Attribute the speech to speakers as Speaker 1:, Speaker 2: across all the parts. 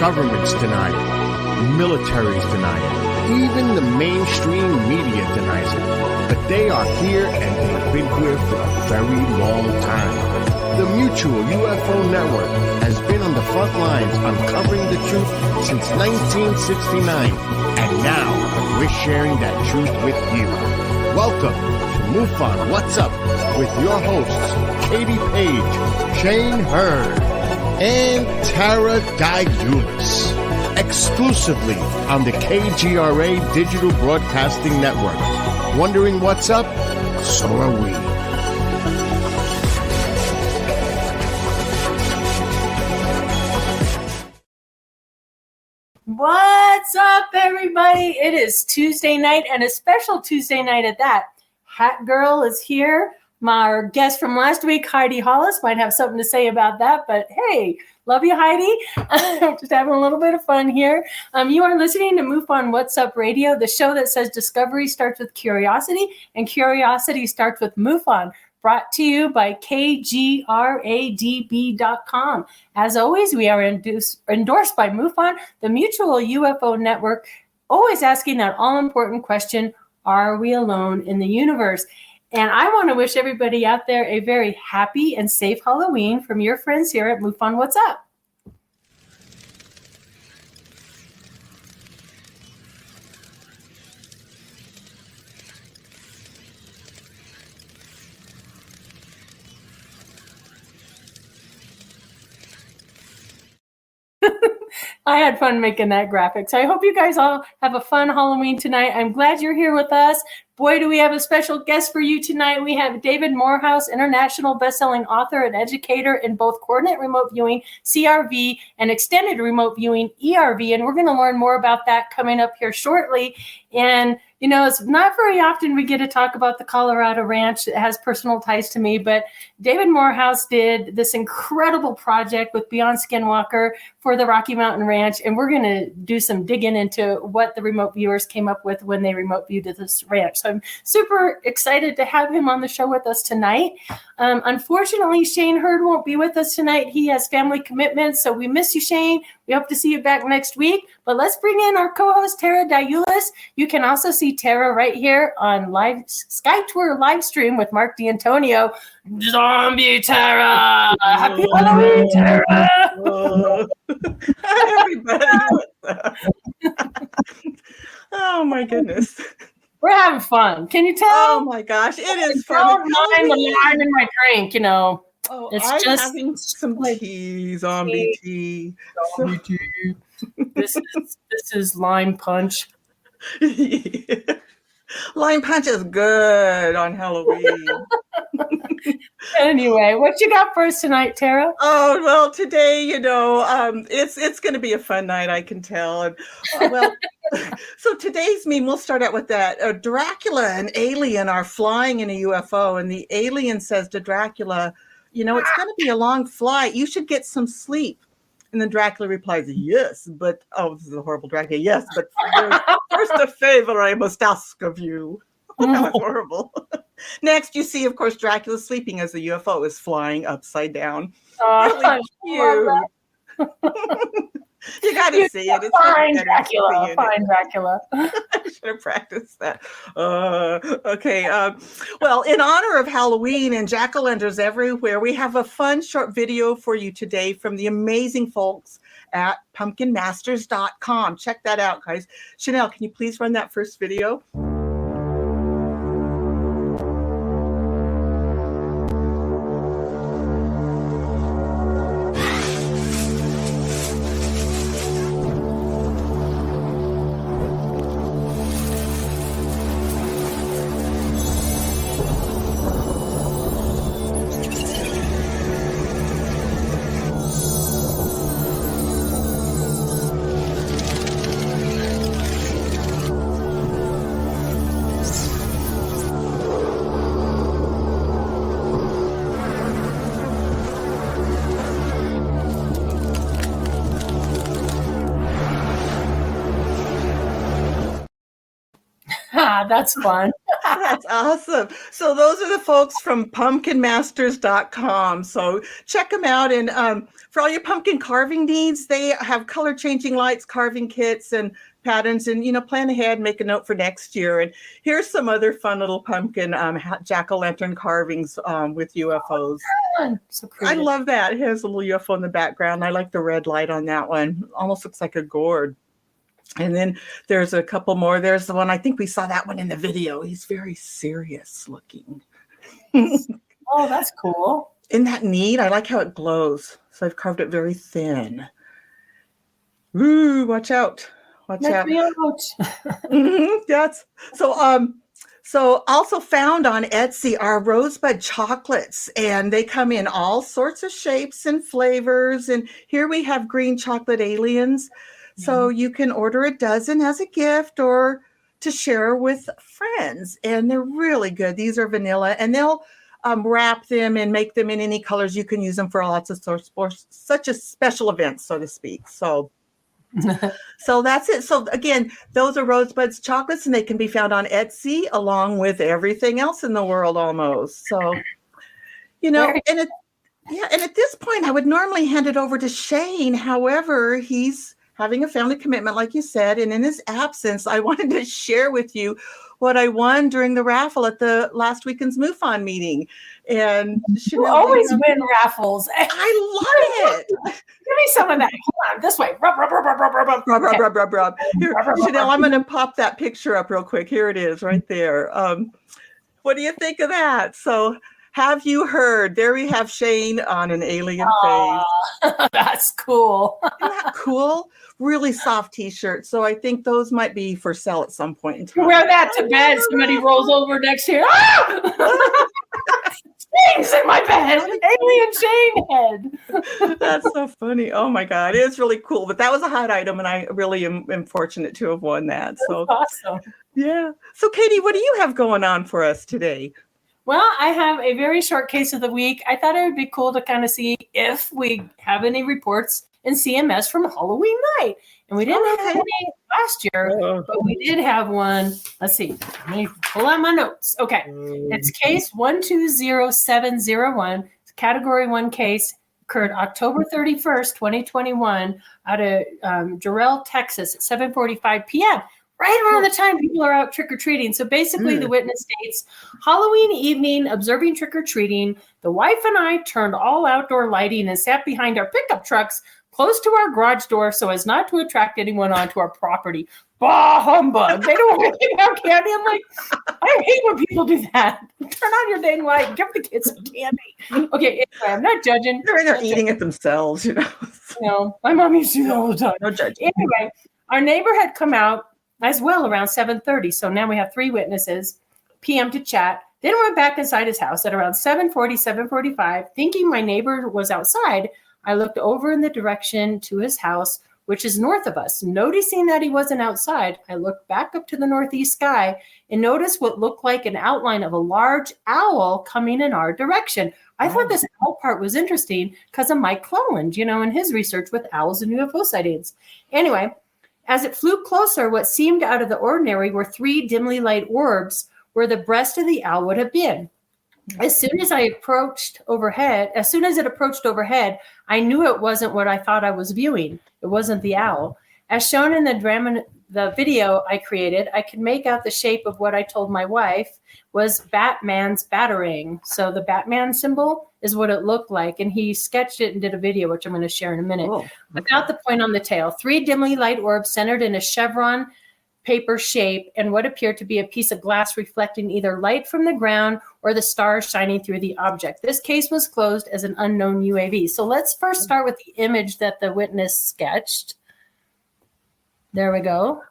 Speaker 1: Governments deny it. Militaries deny it. Even the mainstream media denies it. But they are here and they've been here for a very long time. The Mutual UFO Network has been on the front lines uncovering the truth since 1969. And now we're sharing that truth with you. Welcome to MUFON What's Up with your hosts, Katie Paige, Shane Hurd, and Tara Diulus. Exclusively on the KGRA Digital Broadcasting Network. Wondering what's up? So are we.
Speaker 2: What's up, everybody? It is Tuesday night, and a special Tuesday night at that. Hat Girl is here. My guest from last week, Heidi Hollis, might have something to say about that, but hey, love you, Heidi. Just having a little bit of fun here. You are listening to MUFON What's Up Radio, the show that says discovery starts with curiosity, and curiosity starts with MUFON. Brought to you by KGRADB.com. As always, we are endorsed by MUFON, the Mutual UFO Network, always asking that all-important question, are we alone in the universe? And I want to wish everybody out there a very happy and safe Halloween from your friends here at MUFON What's Up. I had fun making that graphic. So I hope you guys all have a fun Halloween tonight. I'm glad you're here with us. Boy, do we have a special guest for you tonight. We have David Morehouse, international best-selling author and educator in both coordinate remote viewing, CRV, and extended remote viewing, ERV. And we're going to learn more about that coming up here shortly. And, you know, it's not very often we get to talk about the Colorado Ranch. It has personal ties to me. But David Morehouse did this incredible project with Beyond Skinwalker for the Rocky Mountain Ranch. And we're going to do some digging into what the remote viewers came up with when they remote viewed this ranch. So I'm super excited to have him on the show with us tonight. Unfortunately, Shane Hurd won't be with us tonight. He has family commitments. So we miss you, Shane. We hope to see you back next week. But let's bring in our co-host, Tara Diulus. You can also see Tara right here on live Sky Tour live stream with Mark D'Antonio. Zombie Tara! Happy Halloween, Tara!
Speaker 3: Hi, everybody. Oh, my goodness.
Speaker 2: We're having fun. Can you tell?
Speaker 3: Oh, my gosh. It is fun.
Speaker 2: Don't mind the lime in my drink, you know.
Speaker 3: Oh,
Speaker 2: it's
Speaker 3: I'm
Speaker 2: just
Speaker 3: having some tea, zombie tea.
Speaker 2: Zombie tea. This is lime punch.
Speaker 3: Yeah. Lime punch is good on Halloween.
Speaker 2: Anyway, what you got for us tonight, Tara?
Speaker 3: Oh, well, today, you know, it's going to be a fun night, I can tell. And so today's meme, we'll start out with that. Dracula and alien are flying in a UFO, and the alien says to Dracula, you know, it's going to be a long flight. You should get some sleep. And then Dracula replies, yes, but, oh, this is a horrible Dracula. Yes, but first a favor I must ask of you. That was horrible. Next, you see, of course, Dracula sleeping as the UFO is flying upside down. Really cute. You got to see it. It's
Speaker 2: fine, Dracula. Fine, Dracula.
Speaker 3: I should have practiced that. Okay. Well, in honor of Halloween and jack-o'-lanterns everywhere, we have a fun short video for you today from the amazing folks at pumpkinmasters.com. Check that out, guys. Chanel, can you please run that first video?
Speaker 2: That's fun.
Speaker 3: That's awesome. So those are the folks from pumpkinmasters.com. So check them out. And for all your pumpkin carving needs, they have color changing lights, carving kits, and patterns. And, plan ahead, make a note for next year. And here's some other fun little pumpkin jack-o'-lantern carvings with UFOs.
Speaker 2: So
Speaker 3: I love that. It has a little UFO in the background. I like the red light on that one. Almost looks like a gourd. And then there's a couple more. There's the one, I think we saw that one in the video. He's very serious looking.
Speaker 2: Oh, that's cool.
Speaker 3: Isn't that neat? I like how it glows. So I've carved it very thin. Ooh, watch out. Watch out. Yes. So also found on Etsy are rosebud chocolates, and they come in all sorts of shapes and flavors. And here we have green chocolate aliens. So you can order a dozen as a gift or to share with friends. And they're really good. These are vanilla, and they'll wrap them and make them in any colors. You can use them for lots of sorts, for such a special events, so to speak. So that's it. So again, those are Rosebud's chocolates, and they can be found on Etsy along with everything else in the world almost. So, and at this point, I would normally hand it over to Shane. However, he's having a family commitment, like you said, and in his absence, I wanted to share with you what I won during the raffle at the last weekend's MUFON meeting. And
Speaker 2: you always win raffles.
Speaker 3: I love it.
Speaker 2: Give me some of that. Come on, this way. Rub, rub, rub, rub, rub, rub,
Speaker 3: rub, rub, rub, rub, rub. Here, Chanel, I'm going to pop that picture up real quick. Here it is, right there. What do you think of that? So, have you heard? There we have Shane on an alien face.
Speaker 2: That's cool.
Speaker 3: Isn't that cool? Really soft t-shirt. So I think those might be for sale at some point in time.
Speaker 2: Wear that to bed. Somebody rolls over next to you. Ah! Shane's in my bed. Alien Shane head.
Speaker 3: That's so funny. Oh my God. It is really cool. But that was a hot item, and I really am fortunate to have won that. So
Speaker 2: awesome.
Speaker 3: Yeah. So Katie, what do you have going on for us today?
Speaker 2: Well, I have a very short case of the week. I thought it would be cool to kind of see if we have any reports in CMS from Halloween night. And we didn't have any last year, but we did have one. Let's see. Let me pull out my notes. Okay. It's case 120701. It's category 1 case. Occurred October 31st, 2021 out of Jarrell, Texas at 7:45 p.m. Right around the time people are out trick-or-treating. So basically the witness states, Halloween evening, observing trick-or-treating, the wife and I turned all outdoor lighting and sat behind our pickup trucks close to our garage door so as not to attract anyone onto our property. Bah, humbug. They don't want to give out candy. I'm like, I hate when people do that. Turn on your dang light. Give the kids some candy. Okay, anyway, I'm not judging.
Speaker 3: They're eating it themselves,
Speaker 2: my mom used to do that all the time.
Speaker 3: No judging.
Speaker 2: Anyway, our neighbor had come out as well around 7:30. So now we have 3 witnesses, PM to chat. Then went back inside his house at around 7:40, 7:45. Thinking my neighbor was outside, I looked over in the direction to his house, which is north of us. Noticing that he wasn't outside, I looked back up to the northeast sky and noticed what looked like an outline of a large owl coming in our direction. I thought this owl part was interesting because of Mike Cleland, and his research with owls and UFO sightings. Anyway, as it flew closer, what seemed out of the ordinary were 3 dimly lit orbs where the breast of the owl would have been. As soon as it approached overhead, I knew it wasn't what I thought I was viewing. It wasn't the owl. As shown in the video I created, I could make out the shape of what I told my wife was Batman's batarang. So the Batman symbol is what it looked like. And he sketched it and did a video, which I'm going to share in a minute.
Speaker 3: Oh, okay.
Speaker 2: Without the point on the tail, 3 dimly lit orbs centered in a chevron paper shape and what appeared to be a piece of glass reflecting either light from the ground or the stars shining through the object. This case was closed as an unknown UAV. So let's first start with the image that the witness sketched. There we go.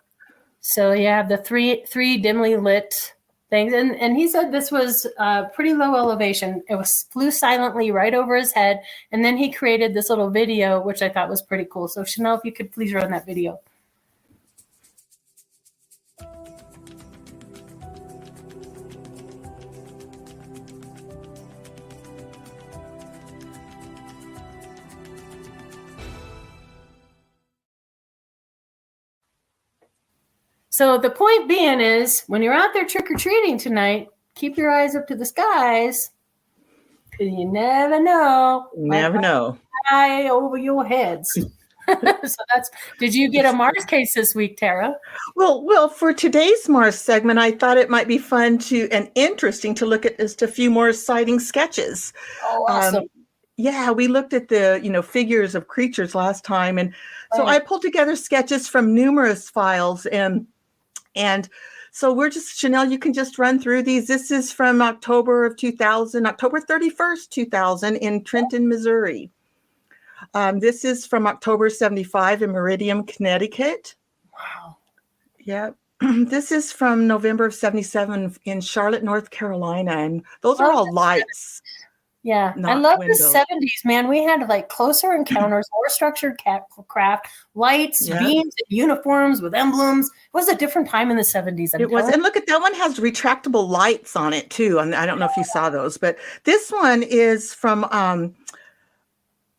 Speaker 2: So you have the three dimly lit things. And he said this was pretty low elevation. It flew silently right over his head. And then he created this little video, which I thought was pretty cool. So Chanel, if you could please run that video. So the point being is, when you're out there trick-or-treating tonight, keep your eyes up to the skies, because you never know.
Speaker 3: Never know.
Speaker 2: High over your heads. So did you get a Mars case this week, Tara?
Speaker 3: Well, for today's Mars segment, I thought it might be fun and interesting to look at just a few more sighting sketches.
Speaker 2: Oh, awesome.
Speaker 3: Yeah, we looked at the, figures of creatures last time. And so I pulled together sketches from numerous files. And so Chanel, you can just run through these. This is from October 31st, 2000 in Trenton, Missouri. This is from October 75 in Meridian, Connecticut.
Speaker 2: Wow.
Speaker 3: Yeah. This is from November of 77 in Charlotte, North Carolina. And those are all lights.
Speaker 2: Yeah. I love the 70s, man. We had like closer encounters, more structured craft, lights, beams, and uniforms with emblems. It was a different time in the 70s.
Speaker 3: It was. And look at that one has retractable lights on it too. And I don't know if you saw those, but this one is from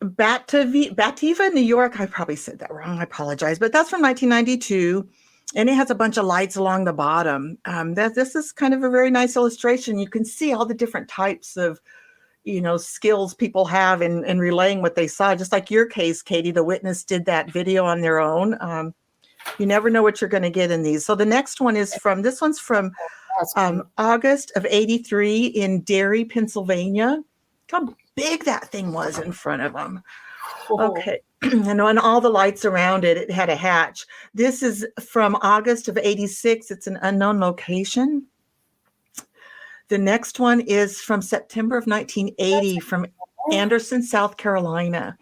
Speaker 3: Batavia, New York. I probably said that wrong. I apologize, but that's from 1992, and it has a bunch of lights along the bottom. This is kind of a very nice illustration. You can see all the different types of, skills people have in relaying what they saw. Just like your case, Katie, the witness did that video on their own. You never know what you're going to get in these. So the next one is this one's from August of 83 in Derry, Pennsylvania. How big that thing was in front of them. Okay. And on all the lights around it, it had a hatch. This is from August of 86. It's an unknown location. The next one is from September of 1980 from Anderson, South Carolina.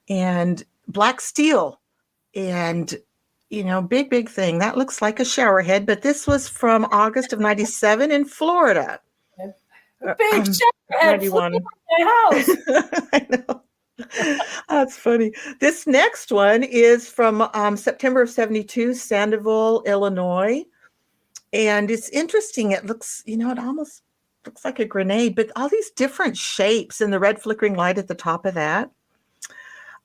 Speaker 3: And black steel. And, big thing. That looks like a shower head. But this was from August of 97 in Florida.
Speaker 2: Big shower head
Speaker 3: 91.
Speaker 2: My house.
Speaker 3: I know. That's funny. This next one is from September of 72, Sandoval, Illinois. And it's interesting. It looks, it almost looks like a grenade, but all these different shapes and the red flickering light at the top of that.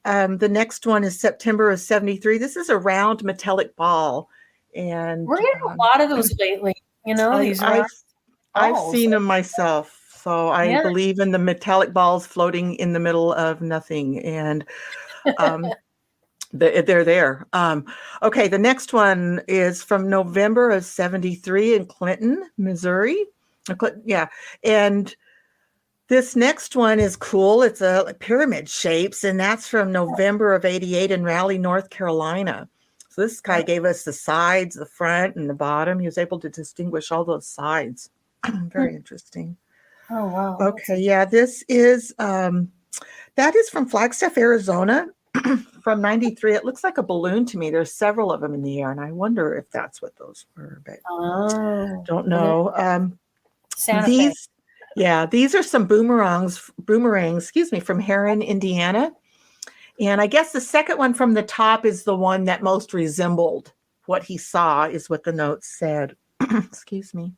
Speaker 3: The next one is September of 73. This is a round metallic ball. And
Speaker 2: we're getting a lot of those lately, these
Speaker 3: I've seen them myself. So I believe in the metallic balls floating in the middle of nothing. And they're there. Okay, the next one is from November of 73 in Clinton, Missouri. Yeah. And this next one is cool. It's a pyramid shapes, and that's from November of 88 in Raleigh, North Carolina. So this guy gave us the sides, the front, and the bottom. He was able to distinguish all those sides. Very interesting.
Speaker 2: Oh, wow.
Speaker 3: Okay, yeah, this is, that is from Flagstaff, Arizona from 93. It looks like a balloon to me. There's several of them in the air, and I wonder if that's what those were, but don't know. These are some boomerangs, from Heron, Indiana. And I guess the second one from the top is the one that most resembled what he saw, is what the notes said. Excuse me.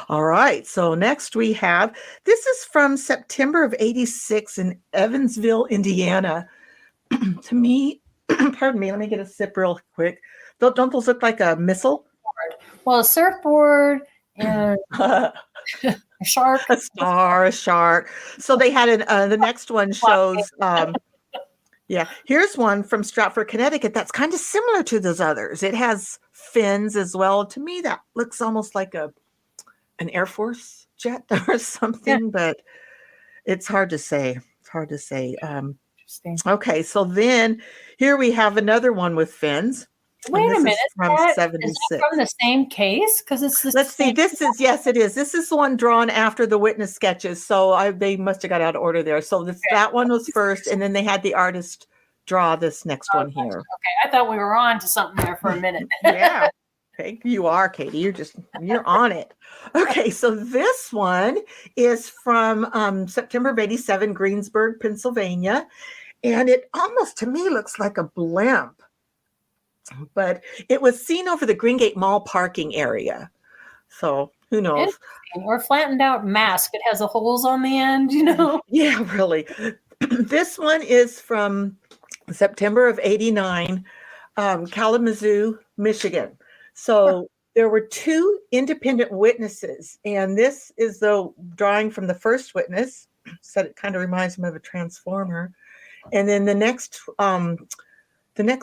Speaker 3: All right. So next we have, this is from September of 86 in Evansville, Indiana. To me, pardon me, let me get a sip real quick. Don't those look like a missile?
Speaker 2: Well, a surfboard and a shark.
Speaker 3: A shark. So they had the next one shows, here's one from Stratford, Connecticut that's kind of similar to those others. It has fins as well. To me, that looks almost like an Air Force jet or something, but it's hard to say. Interesting. Okay, so then here we have another one with fins.
Speaker 2: Wait a minute.
Speaker 3: From 76.
Speaker 2: Is that from the same case? Because it's the
Speaker 3: Let's see. Yes, it is. This is the one drawn after the witness sketches. So they must have got out of order there. So that one was first, and then they had the artist draw this next one here.
Speaker 2: Okay, I thought we were on to something there for a minute.
Speaker 3: Yeah. Okay, you are, Katie. You're on it. Okay, so this one is from September of 87, Greensburg, Pennsylvania. And it almost, to me, looks like a blimp. But it was seen over the Greengate Mall parking area. So who knows?
Speaker 2: Or flattened out mask. It has the holes on the end,
Speaker 3: Yeah, really. This one is from September of 89, Kalamazoo, Michigan. So there were two independent witnesses, and this is the drawing from the first witness. Said it kind of reminds him of a transformer. And then the next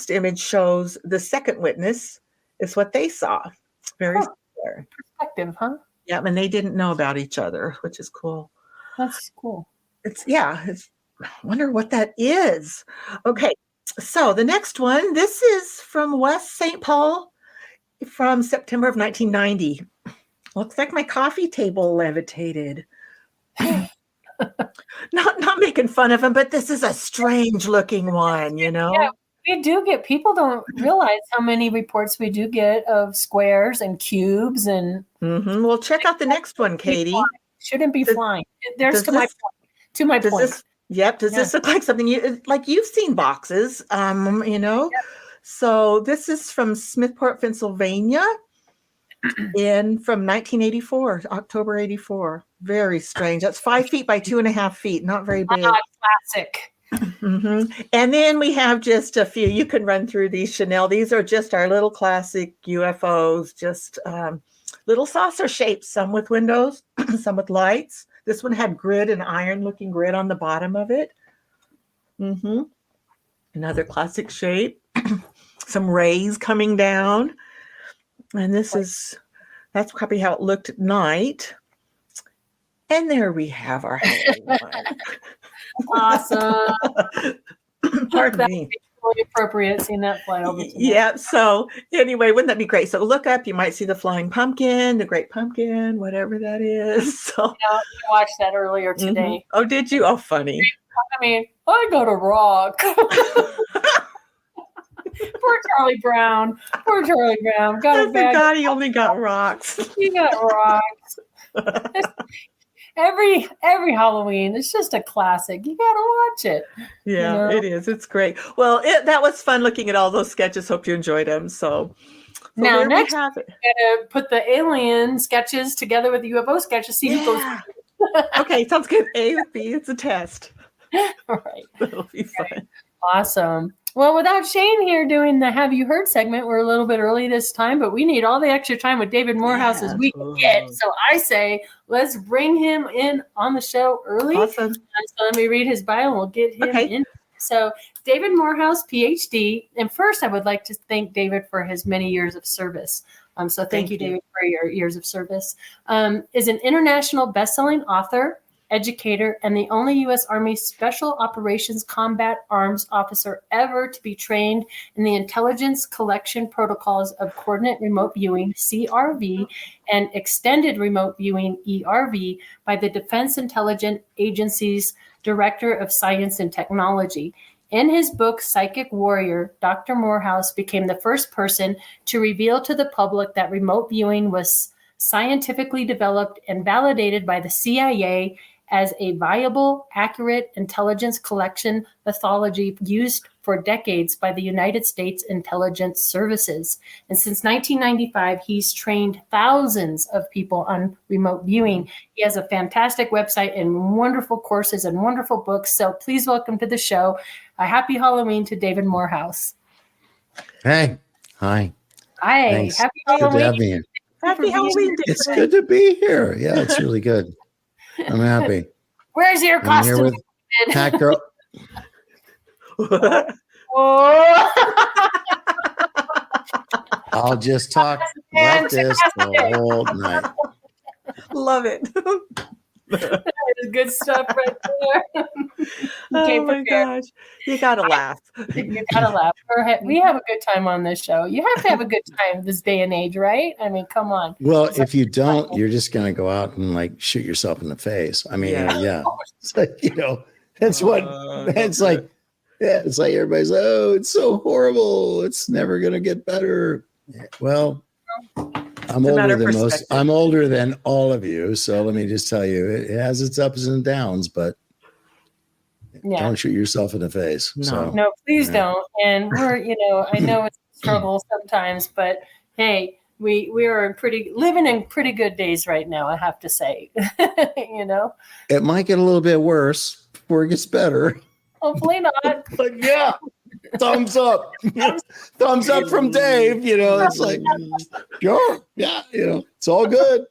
Speaker 3: image shows the second witness is what they saw. Very similar.
Speaker 2: Perspective, huh?
Speaker 3: Yeah, and they didn't know about each other, which is cool.
Speaker 2: That's cool.
Speaker 3: I wonder what that is. Okay, so the next one, this is from West St. Paul from September of 1990. Looks like my coffee table levitated. Not making fun of him, but this is a strange looking one, you know?
Speaker 2: Yeah, we do get, people don't realize how many reports we do get of squares and cubes and.
Speaker 3: Well, check out the next one, Katie.
Speaker 2: Shouldn't be flying. There's to my point.
Speaker 3: Does this look like something you've seen boxes, you know? Yep. So this is from Smithport, Pennsylvania, from 1984, October 84. Very strange. That's 5 feet by 2.5 feet. Not very big.
Speaker 2: Classic.
Speaker 3: And then we have just a few. You can run through these, Chanel. These are just our little classic UFOs, just little saucer shapes, some with windows, some with lights. This one had grid and iron-looking grid on the bottom of it. Another classic shape. Some rays coming down. And that's probably how it looked at night. And there we have our Halloween one.
Speaker 2: Awesome.
Speaker 3: Pardon me.
Speaker 2: Really appropriate seeing that fly over tonight.
Speaker 3: Yeah. So anyway, wouldn't that be great? So look up, you might see the flying pumpkin, the great pumpkin, whatever that is. So
Speaker 2: I watched that earlier today.
Speaker 3: Oh, did you? Oh, funny.
Speaker 2: I mean, I got a rock. Poor Charlie Brown. Got a bag.
Speaker 3: God, he only got rocks.
Speaker 2: He got rocks. Every Halloween, it's just a classic. You gotta watch it.
Speaker 3: Yeah, it is. It's great. Well, that was fun looking at all those sketches. Hope you enjoyed them. So
Speaker 2: now next, we gotta put the alien sketches together with the UFO sketches. See who goes.
Speaker 3: Okay, sounds good. A with B. It's a test.
Speaker 2: All right,
Speaker 3: that'll be fun.
Speaker 2: Awesome. Well, without Shane here doing the Have You Heard segment, we're a little bit early this time, but we need all the extra time with David Morehouse as we can get. So I say, let's bring him in on the show early.
Speaker 3: Awesome.
Speaker 2: So let me read his bio and we'll get him in. So David Morehouse, Ph.D. And first, I would like to thank David for his many years of service. So thank you, David, for your years of service. Is an international best-selling author, educator, and the only U.S. Army Special Operations Combat Arms officer ever to be trained in the Intelligence Collection Protocols of Coordinate Remote Viewing, CRV, and Extended Remote Viewing, ERV, by the Defense Intelligence Agency's Director of Science and Technology. In his book, Psychic Warrior, Dr. Morehouse became the first person to reveal to the public that remote viewing was scientifically developed and validated by the CIA as a viable, accurate intelligence collection methodology used for decades by the United States Intelligence Services. And since 1995, he's trained thousands of people on remote viewing. He has a fantastic website and wonderful courses and wonderful books. So please welcome to the show. A happy Halloween to David Morehouse.
Speaker 4: Hey. Hi.
Speaker 2: Hi.
Speaker 4: Thanks.
Speaker 2: Happy
Speaker 4: Good
Speaker 2: Halloween.
Speaker 4: to have me here.
Speaker 3: Happy Halloween, David.
Speaker 4: It's good to be here. Yeah, it's really good. I'm happy.
Speaker 2: Where's your
Speaker 4: I'm here
Speaker 2: costume?
Speaker 4: with Hat Girl. I'll just talk about this the whole night.
Speaker 3: Love it.
Speaker 2: That is good stuff right there.
Speaker 3: Oh my gosh. You gotta laugh.
Speaker 2: You gotta laugh. We have a good time on this show. You have to have a good time this day and age, right? I mean, come on.
Speaker 4: Well, if you don't, you're just going to go out and like shoot yourself in the face. I mean, yeah. It's like, that's what it's like. Yeah, it's like everybody's, it's so horrible. It's never going to get better. Well, I'm older than all of you. So let me just tell you, it has its ups and downs, but don't shoot yourself in the face.
Speaker 2: No, please don't. And we're, I know it's a struggle sometimes, but hey, we are living in pretty good days right now, I have to say.
Speaker 4: It might get a little bit worse before it gets better.
Speaker 2: Hopefully not.
Speaker 4: But yeah. thumbs up. Thumbs up from Dave. It's like, sure, yeah, it's all good.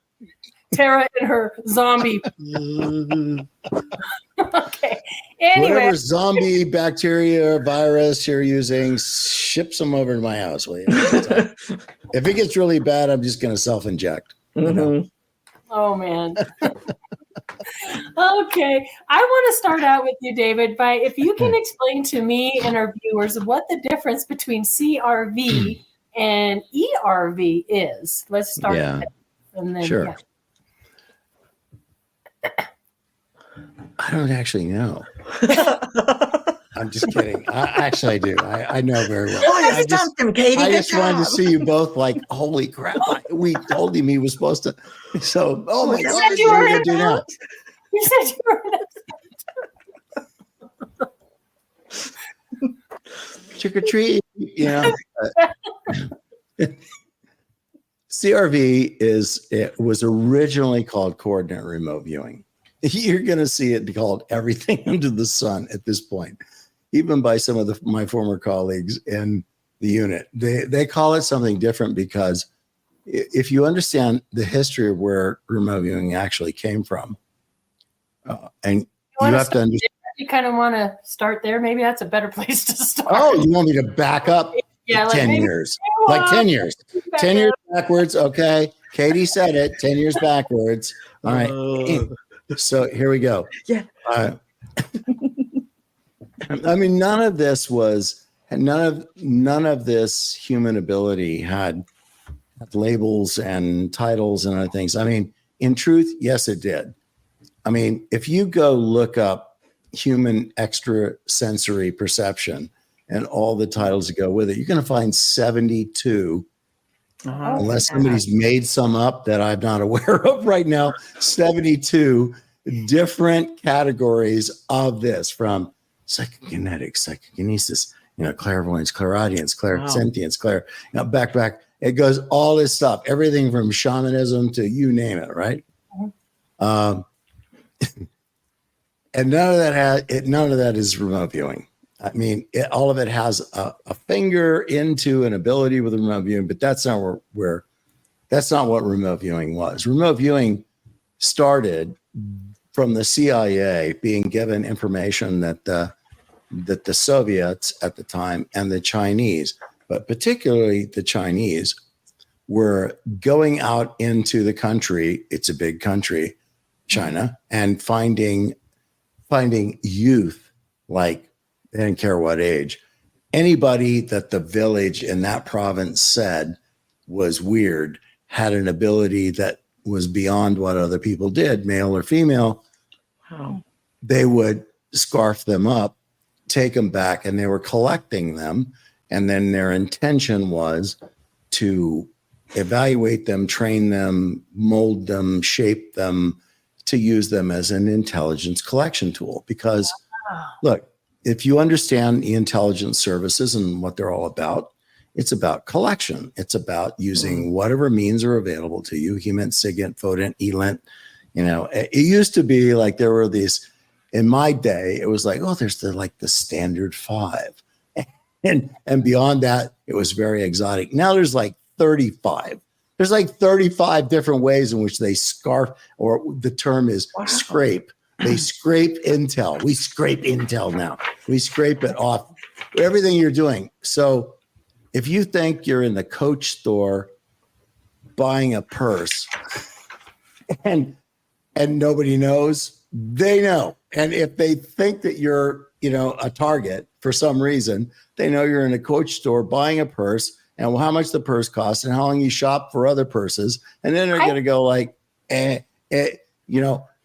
Speaker 2: Tara and her zombie. Okay. Anyway.
Speaker 4: Whatever zombie bacteria or virus you're using, ship some over to my house, will you? If it gets really bad, I'm just going to self-inject.
Speaker 2: Oh, man. Okay. I want to start out with you, David, by if you can explain to me and our viewers what the difference between CRV and ERV is. Let's start with that. And then,
Speaker 4: sure. I don't actually know. I'm just kidding. I do. I know very well.
Speaker 3: I just
Speaker 4: wanted to see you both like, holy crap. We told him he was supposed to. So, oh my God, what are you going to do now?
Speaker 2: You said you were
Speaker 4: trick or treat, CRV was originally called coordinate remote viewing. You're going to see it called everything under the sun at this point, even by some of my former colleagues in the unit. They call it something different because if you understand the history of where remote viewing actually came from, and you have to understand.
Speaker 2: You kind of want to start there. Maybe that's a better place to start.
Speaker 4: Oh, you want me to back up 10 years? Like 10 years. 10 years backwards. Okay. Katie said it. 10 years backwards. All right. So here we go.
Speaker 3: Yeah.
Speaker 4: I mean, none of this human ability had labels and titles and other things. I mean, in truth, yes, it did. I mean, if you go look up human extrasensory perception and all the titles that go with it, you're going to find 72, unless somebody's made some up that I'm not aware of right now, 72 different categories of this, from psychokinetics, psychokinesis, clairvoyance, clairaudience, clairsentience, back. It goes all this stuff, everything from shamanism to you name it, right? And none of that is remote viewing. I mean, all of it has a finger into an ability with remote viewing, but that's not that's not what remote viewing was. Remote viewing started from the CIA being given information that the Soviets at the time and the Chinese, but particularly the Chinese, were going out into the country. It's a big country, China, and finding youth, like they didn't care what age, anybody that the village in that province said was weird, had an ability that was beyond what other people did, male or female. They would scarf them up, take them back, and they were collecting them. And then their intention was to evaluate them, train them, mold them, shape them, to use them as an intelligence collection tool. Because look, if you understand the intelligence services and what they're all about, it's about collection. It's about using whatever means are available to you, HEMINT, SIGINT, FODINT, ELINT. It used to be like there were these, in my day, it was like, there's the standard 5. And beyond that, it was very exotic. Now there's like 35. There's like 35 different ways in which they scarf, or the term is scrape. They scrape intel. We scrape intel now. We scrape it off everything you're doing. So if you think you're in the Coach store buying a purse and nobody knows, they know. And if they think that you're, a target for some reason, they know you're in a Coach store buying a purse and how much the purse costs and how long you shop for other purses. And then they're going to go like,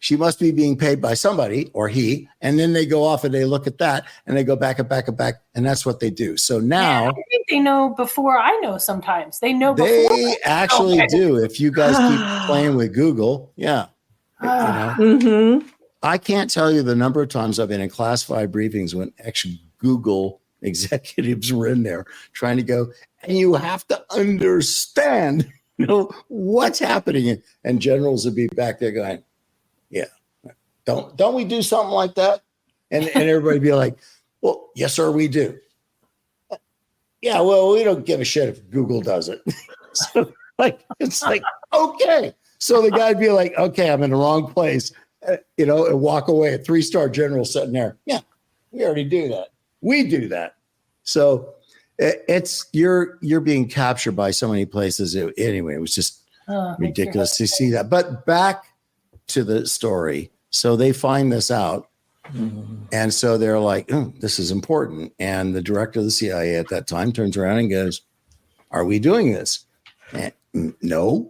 Speaker 4: she must be being paid by somebody, or he. And then they go off and they look at that and they go back. And that's what they do. So now
Speaker 2: I think they know before I know sometimes. They know before.
Speaker 4: They actually do. If you guys keep playing with Google. Yeah. I can't tell you the number of times I've been in classified briefings when actually Google executives were in there trying to go, and you have to understand, what's happening. And generals would be back there going, yeah, don't we do something like that? And everybody be like, well, yes, sir, we do. yeah, well, we don't give a shit if Google does it. So it's like, okay. So the guy'd be like, okay, I'm in the wrong place, and walk away. A 3-star general sitting there. Yeah, we already do that. We do that. So you're being captured by so many places. Anyway, it was just ridiculous to see that. But back to the story. So they find this out. And so they're like, oh, this is important. And the director of the CIA at that time turns around and goes, are we doing this? And, no,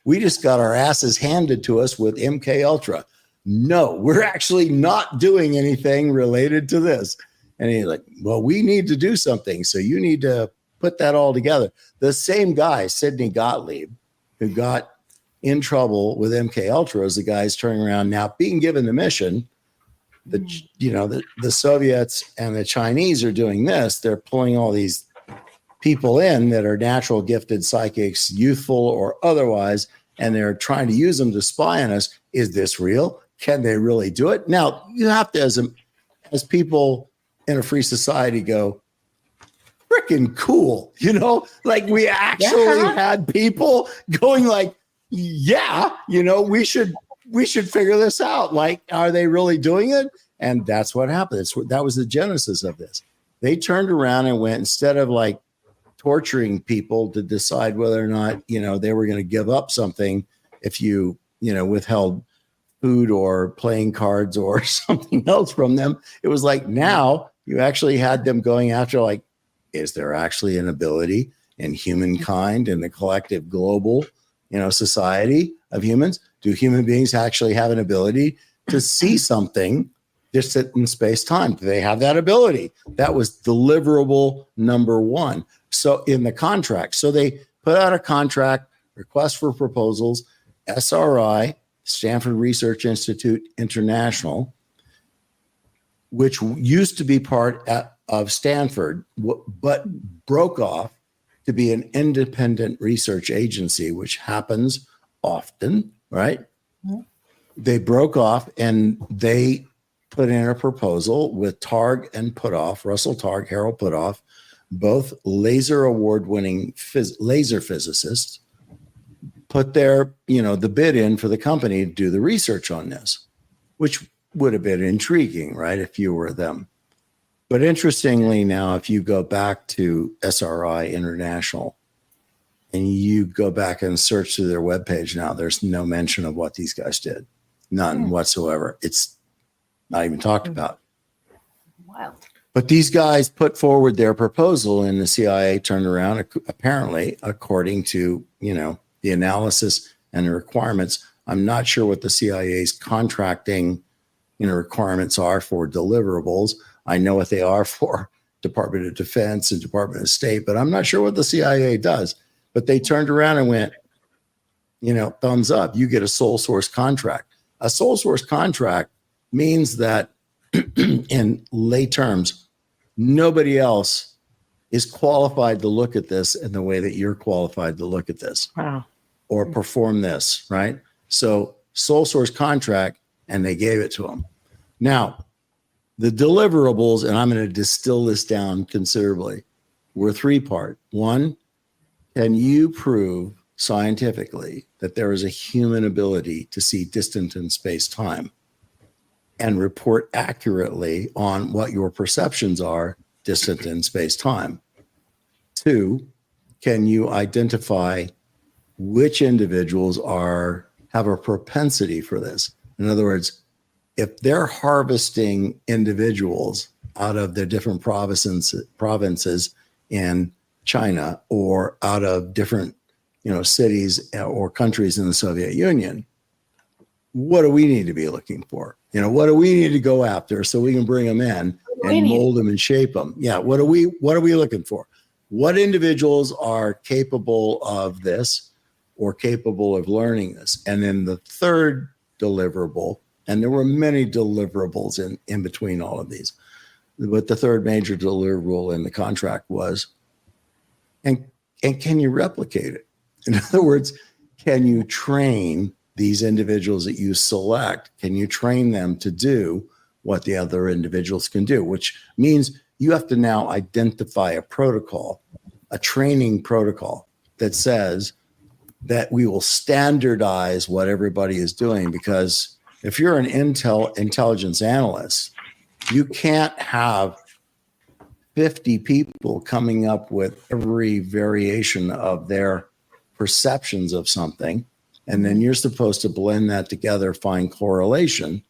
Speaker 4: we just got our asses handed to us with MK Ultra. No, we're actually not doing anything related to this. And he's like, well, we need to do something. So you need to put that all together. The same guy, Sidney Gottlieb, who got in trouble with MK Ultra, is the guy's turning around now being given the mission. The Soviets and the Chinese are doing this. They're pulling all these people in that are natural gifted psychics, youthful or otherwise, and they're trying to use them to spy on us. Is this real? Can they really do it? Now, you have to, as people in a free society, go, freaking cool. Like we actually had people going like, yeah, we should figure this out. Like, are they really doing it? And that's what happened. That was the genesis of this. They turned around and went, instead of like torturing people to decide whether or not, they were going to give up something if you, withheld food or playing cards or something else from them. It was like, now you actually had them going after, like, is there actually an ability in humankind, in the collective global, society of humans? Do human beings actually have an ability to see something distant in space-time? Do they have that ability? That was deliverable number 1. So in the contract, so they put out a contract, request for proposals, SRI, Stanford Research Institute International, which used to be part of Stanford, but broke off to be an independent research agency, which happens often, right? Mm-hmm. They broke off and they put in a proposal with Targ and Puthoff, Russell Targ, Harold Puthoff, both laser award-winning laser physicists, put their, the bid in for the company to do the research on this, which would have been intriguing, right, if you were them. But interestingly now, if you go back to SRI International and you go back and search through their webpage now, there's no mention of what these guys did. None whatsoever. It's not even talked about.
Speaker 2: Wild.
Speaker 4: But these guys put forward their proposal and the CIA turned around, apparently, according to, the analysis and the requirements. I'm not sure what the CIA's contracting, requirements are for deliverables. I know what they are for Department of Defense and Department of State, but I'm not sure what the CIA does. But they turned around and went, thumbs up, you get a sole source contract. A sole source contract means that in lay terms, nobody else is qualified to look at this in the way that you're qualified to look at this.
Speaker 3: Wow.
Speaker 4: Or perform this, right? So sole source contract, and they gave it to them. Now, the deliverables, and I'm going to distill this down considerably, were 3-part. 1, can you prove scientifically that there is a human ability to see distant in space-time and report accurately on what your perceptions are distant in space-time? 2, can you identify which individuals have a propensity for this? In other words, if they're harvesting individuals out of their different provinces in China or out of different, cities or countries in the Soviet Union, what do we need to be looking for? What do we need to go after so we can bring them in and mold them and shape them? Yeah. What are we looking for? What individuals are capable of this or capable of learning this? And then the third deliverable, and there were many deliverables in between all of these, but the third major deliverable in the contract was, and can you replicate it? In other words, can you train these individuals that you select? Can you train them to do what the other individuals can do? Which means you have to now identify a protocol, a training protocol that says that we will standardize what everybody is doing. Because if you're an intelligence analyst, you can't have 50 people coming up with every variation of their perceptions of something. And then you're supposed to blend that together, find correlation,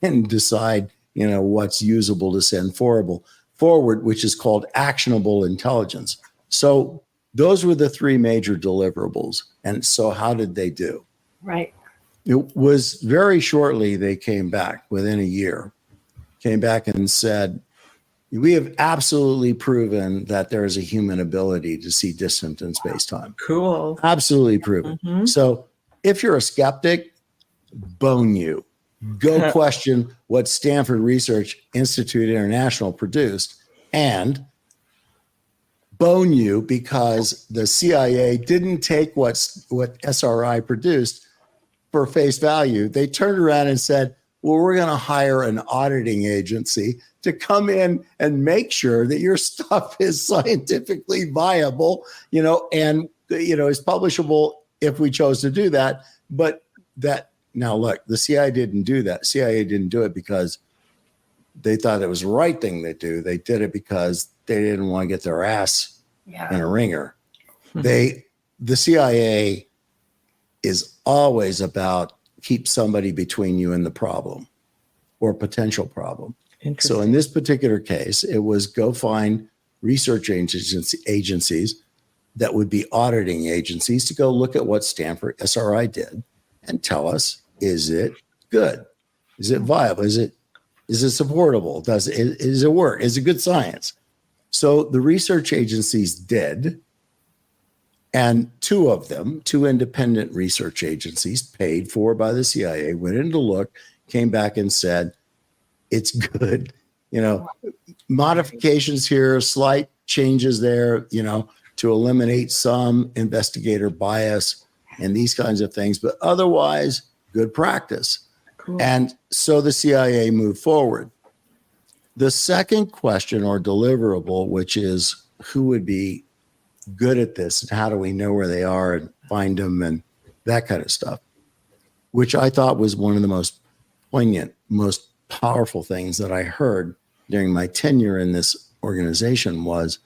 Speaker 4: and decide, what's usable to send forward, which is called actionable intelligence. So those were the three major deliverables. And so how did they do?
Speaker 2: Right.
Speaker 4: It was very shortly they came back, within a year, came back and said, we have absolutely proven that there is a human ability to see distant in space-time.
Speaker 3: Cool.
Speaker 4: Absolutely proven. Mm-hmm. So if you're a skeptic, bone you. Go question what Stanford Research Institute International produced, and bone you because the CIA didn't take what SRI produced for face value. They turned around and said, well, we're going to hire an auditing agency to come in and make sure that your stuff is scientifically viable, and, is publishable if we chose to do that. But now look, the CIA didn't do that. CIA didn't do it because they thought it was the right thing to do. They did it because they didn't want to get their ass in a ringer. The CIA is always about keep somebody between you and the problem or potential problem. So in this particular case, it was go find research agencies that would be auditing agencies to go look at what Stanford SRI did and tell us, is it good? Is it viable? Is it supportable? Does it work? Is it good science? So the research agencies did, and two independent research agencies paid for by the CIA went in to look, came back and said, it's good. Modifications here, slight changes there, to eliminate some investigator bias and these kinds of things, but otherwise good practice. Cool. And so the CIA moved forward. The second question or deliverable, which is who would be good at this and how do we know where they are and find them and that kind of stuff, which I thought was one of the most poignant, most powerful things that I heard during my tenure in this organization was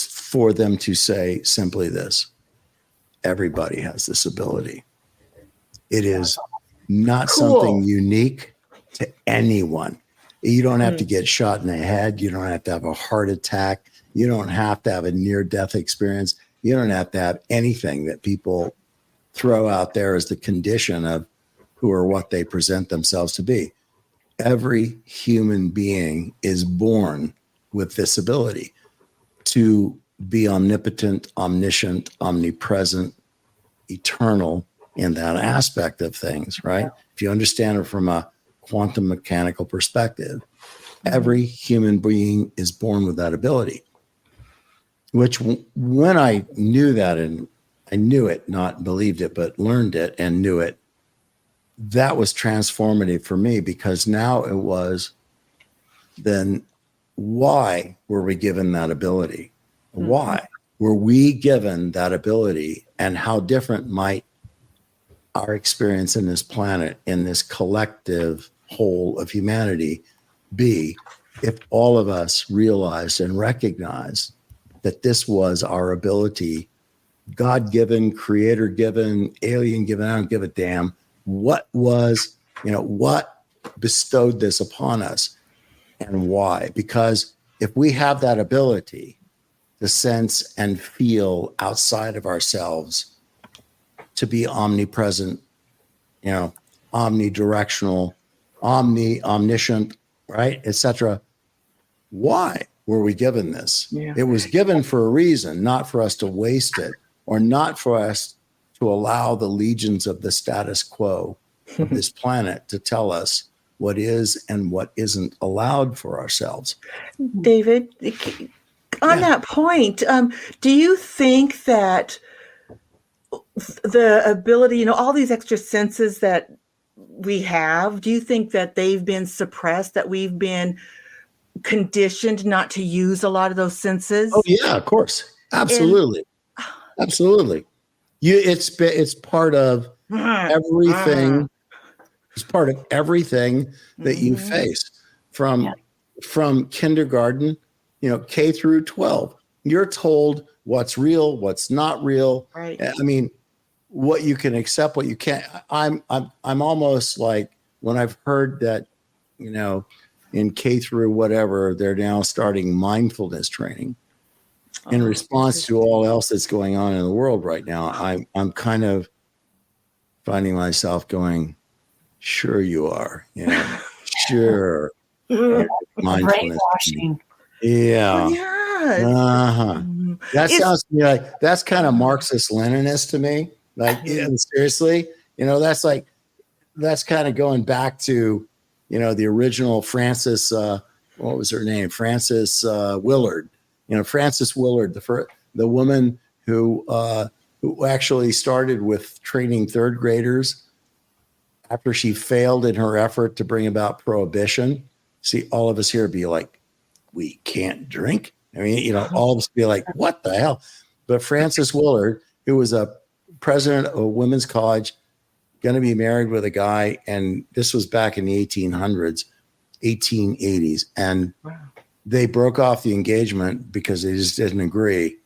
Speaker 4: for them to say simply this: everybody has this ability. It is not something unique to anyone. You don't have to get shot in the head. You don't have to have a heart attack. You don't have to have a near-death experience. You don't have to have anything that people throw out there as the condition of who or what they present themselves to be. Every human being is born with this ability to be omnipotent, omniscient, omnipresent, eternal in that aspect of things, right? Yeah. If you understand it from a quantum mechanical perspective, every human being is born with that ability, which when I knew that, and I knew it, not believed it, but learned it and knew it, that was transformative for me, because now it was, then why were we given that ability? Why were we given that ability, and how different might our experience in this planet, in this collective whole of humanity, be if all of us realized and recognized that this was our ability, God-given, creator-given, alien-given, I don't give a damn. What was, what bestowed this upon us and why? Because if we have that ability to sense and feel outside of ourselves, to be omnipresent, omnidirectional, omniscient, right, etc. Why were we given this? Yeah. It was given for a reason, not for us to waste it, or not for us to allow the legions of the status quo of this planet to tell us what is and what isn't allowed for ourselves.
Speaker 3: David, on that point, do you think that the ability, all these extra senses that we have, do you think that they've been suppressed, that we've been conditioned not to use a lot of those senses.
Speaker 4: Oh yeah, of course, absolutely, absolutely. It's part of everything. It's part of everything that you face from kindergarten, K through 12. You're told what's real, what's not real.
Speaker 3: Right.
Speaker 4: I mean, what you can accept, what you can't. I'm almost like, when I've heard that, in K through whatever, they're now starting mindfulness training in response to all else that's going on in the world right now. I'm kind of finding myself going, sure you are, sure. Mindfulness.
Speaker 2: Brainwashing.
Speaker 4: Yeah.
Speaker 3: Oh, yeah.
Speaker 4: Uh-huh. That sounds to me like that's kind of Marxist-Leninist to me. Like, seriously, that's kind of going back to, the original Frances, what was her name? Frances Willard. Frances Willard, the woman who actually started with training third graders after she failed in her effort to bring about prohibition. See, all of us here be like, we can't drink. I mean, all of us be like, what the hell? But Frances Willard, who was a president of a women's college, going to be married with a guy, and this was back in the 1880s, and they broke off the engagement because they just didn't agree.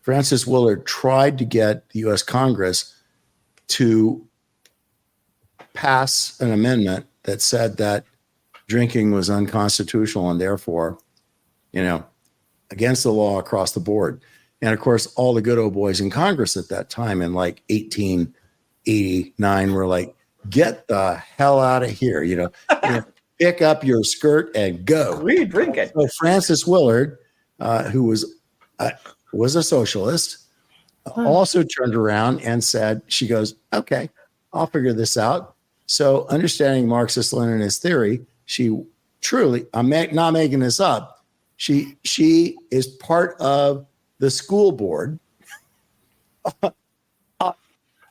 Speaker 4: Frances Willard tried to get the U.S. Congress to pass an amendment that said that drinking was unconstitutional and therefore, against the law across the board. And of course, all the good old boys in Congress at that time in like 1889 were like, get the hell out of here, pick up your skirt and go.
Speaker 3: We drink it.
Speaker 4: So Frances Willard, who was a socialist, also turned around and said, she goes, okay, I'll figure this out. So understanding Marxist-Leninist theory, she truly, I'm not making this up, she is part of the school board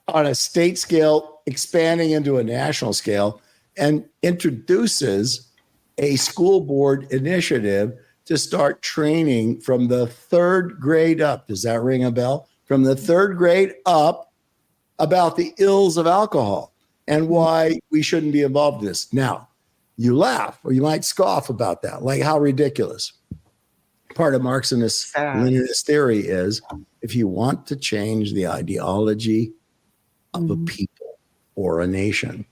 Speaker 4: on a state scale, expanding into a national scale, and introduces a school board initiative to start training from the third grade up. Does that ring a bell? From the third grade up about the ills of alcohol and why we shouldn't be involved in this. Now, you laugh or you might scoff about that, like how ridiculous. Part of Marxist-Leninist theory is if you want to change the ideology of a people or a nation,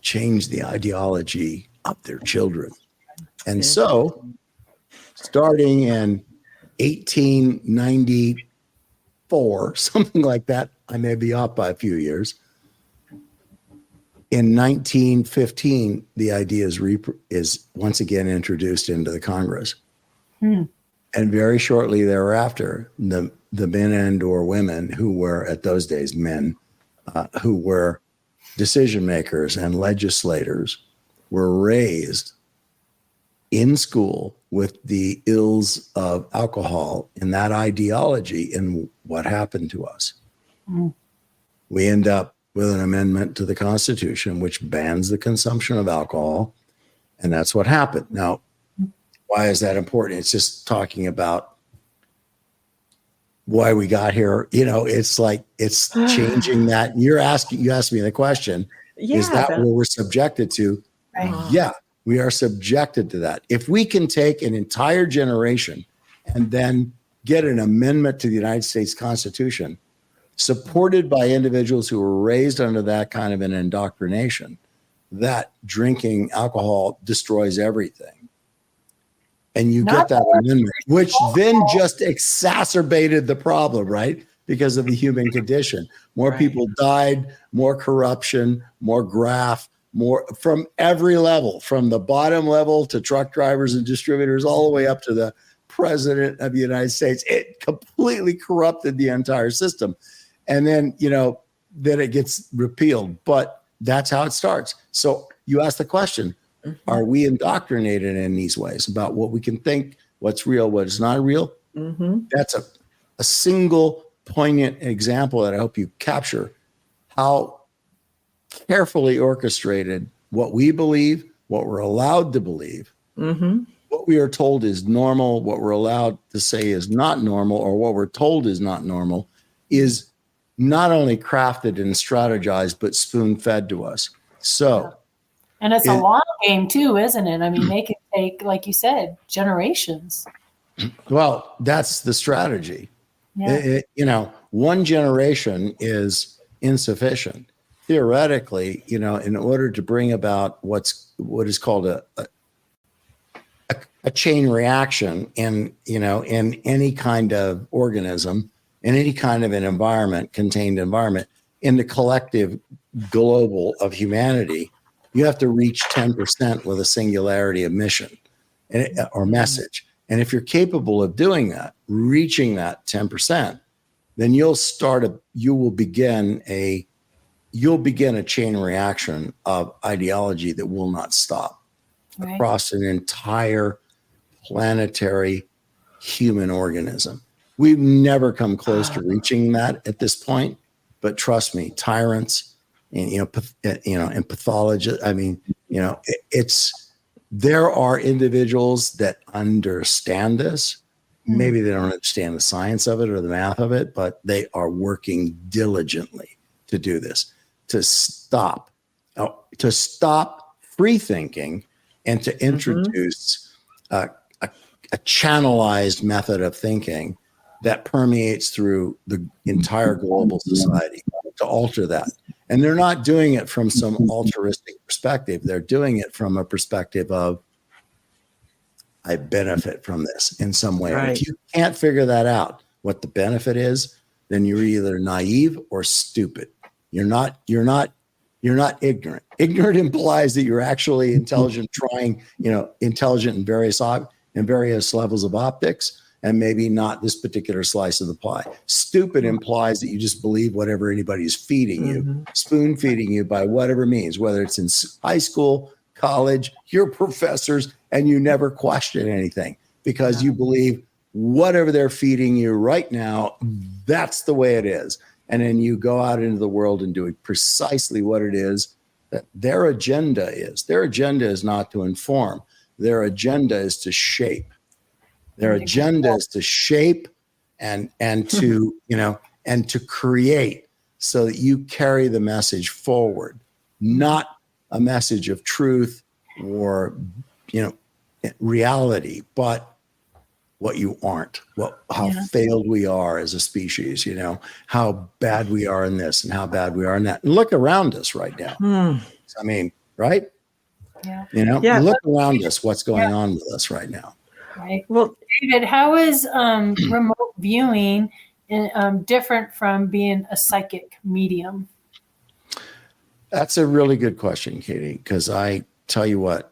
Speaker 4: change the ideology of their children. And so, starting in 1894, something like that, I may be off by a few years. In 1915, the idea is once again introduced into the Congress. And very shortly thereafter, the men and or women who were at those days men, who were decision makers and legislators, were raised in school with the ills of alcohol and that ideology and what happened to us. We end up with an amendment to the Constitution which bans the consumption of alcohol, and that's what happened. Now, why is that important? It's just talking about why we got here. It's like it's changing that. You asked me the question, is that what we're subjected to? Right. Yeah, we are subjected to that. If we can take an entire generation and then get an amendment to the United States Constitution supported by individuals who were raised under that kind of an indoctrination, that drinking alcohol destroys everything. And you get that amendment, which then just exacerbated the problem, right? Because of the human condition. More people died, more corruption, more graft, more from every level, from the bottom level to truck drivers and distributors, all the way up to the president of the United States. It completely corrupted the entire system. And then, then it gets repealed. But that's how it starts. So you ask the question, are we indoctrinated in these ways about what we can think, what's real, what is not real? That's a single poignant example that I hope you capture how carefully orchestrated what we believe, what we're allowed to believe, what we are told is normal, what we're allowed to say is not normal, or what we're told is not normal, is not only crafted and strategized, but spoon-fed to us. So,
Speaker 2: and it's a long game too, isn't it? I mean, they can take, like you said, generations.
Speaker 4: Well, that's the strategy.
Speaker 2: Yeah.
Speaker 4: One generation is insufficient. Theoretically, in order to bring about what is called a chain reaction in any kind of organism, in any kind of an contained environment, in the collective global of humanity, you have to reach 10% with a singularity of mission or message. And if you're capable of doing that, reaching that 10%, then you'll begin a chain reaction of ideology that will not stop across an entire planetary human organism. We've never come close to reaching that at this point, but trust me, tyrants and pathologists. I mean, there are individuals that understand this. Maybe they don't understand the science of it or the math of it, but they are working diligently to do this, to stop free thinking and to introduce a channelized method of thinking that permeates through the entire global society to alter that. And they're not doing it from some altruistic perspective. They're doing it from a perspective of, I benefit from this in some way. Right. If you can't figure that out, what the benefit is, then you're either naive or stupid. You're not ignorant. Ignorant implies that you're actually intelligent, intelligent in various levels of optics, and maybe not this particular slice of the pie. Stupid implies that you just believe whatever anybody's feeding you, spoon feeding you by whatever means, whether it's in high school, college, your professors, and you never question anything because you believe whatever they're feeding you right now, that's the way it is. And then you go out into the world and do precisely what it is that their agenda is. Their agenda is not to inform. Their agenda is to shape. Their agenda is to shape and to create so that you carry the message forward, not a message of truth or reality, but what you aren't, how failed we are as a species, how bad we are in this and how bad we are in that. And look around us right now. I mean, right? Yeah. Look around us, what's going on with us right now.
Speaker 2: Right. Well, David, how is remote viewing different from being a psychic medium?
Speaker 4: That's a really good question, Katie, because I tell you what,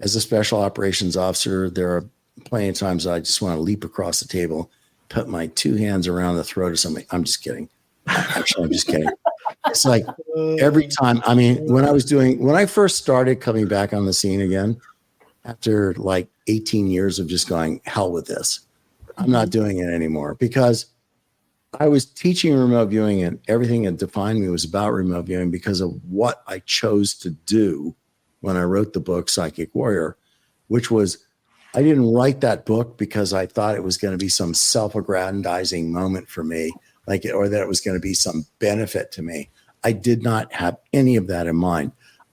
Speaker 4: as a special operations officer, there are plenty of times I just want to leap across the table, put my two hands around the throat of somebody. I'm just kidding. Actually, I'm just kidding. It's like every time, when I first started coming back on the scene again, after like 18 years of just going, hell with this, I'm not doing it anymore, because I was teaching remote viewing and everything that defined me was about remote viewing because of what I chose to do when I wrote the book Psychic Warrior, which was, I didn't write that book because I thought it was going to be some self-aggrandizing moment for me, or that it was going to be some benefit to me. I did not have any of that in mind.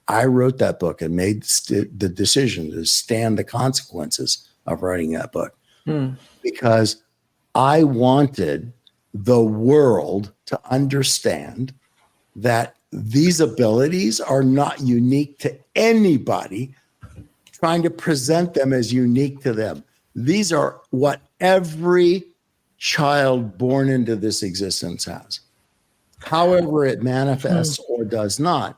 Speaker 4: I wrote that book and made the decision to stand the consequences of writing that book because I wanted the world to understand that these abilities are not unique to anybody trying to present them as unique to them. These are what every child born into this existence has. However it manifests or does not,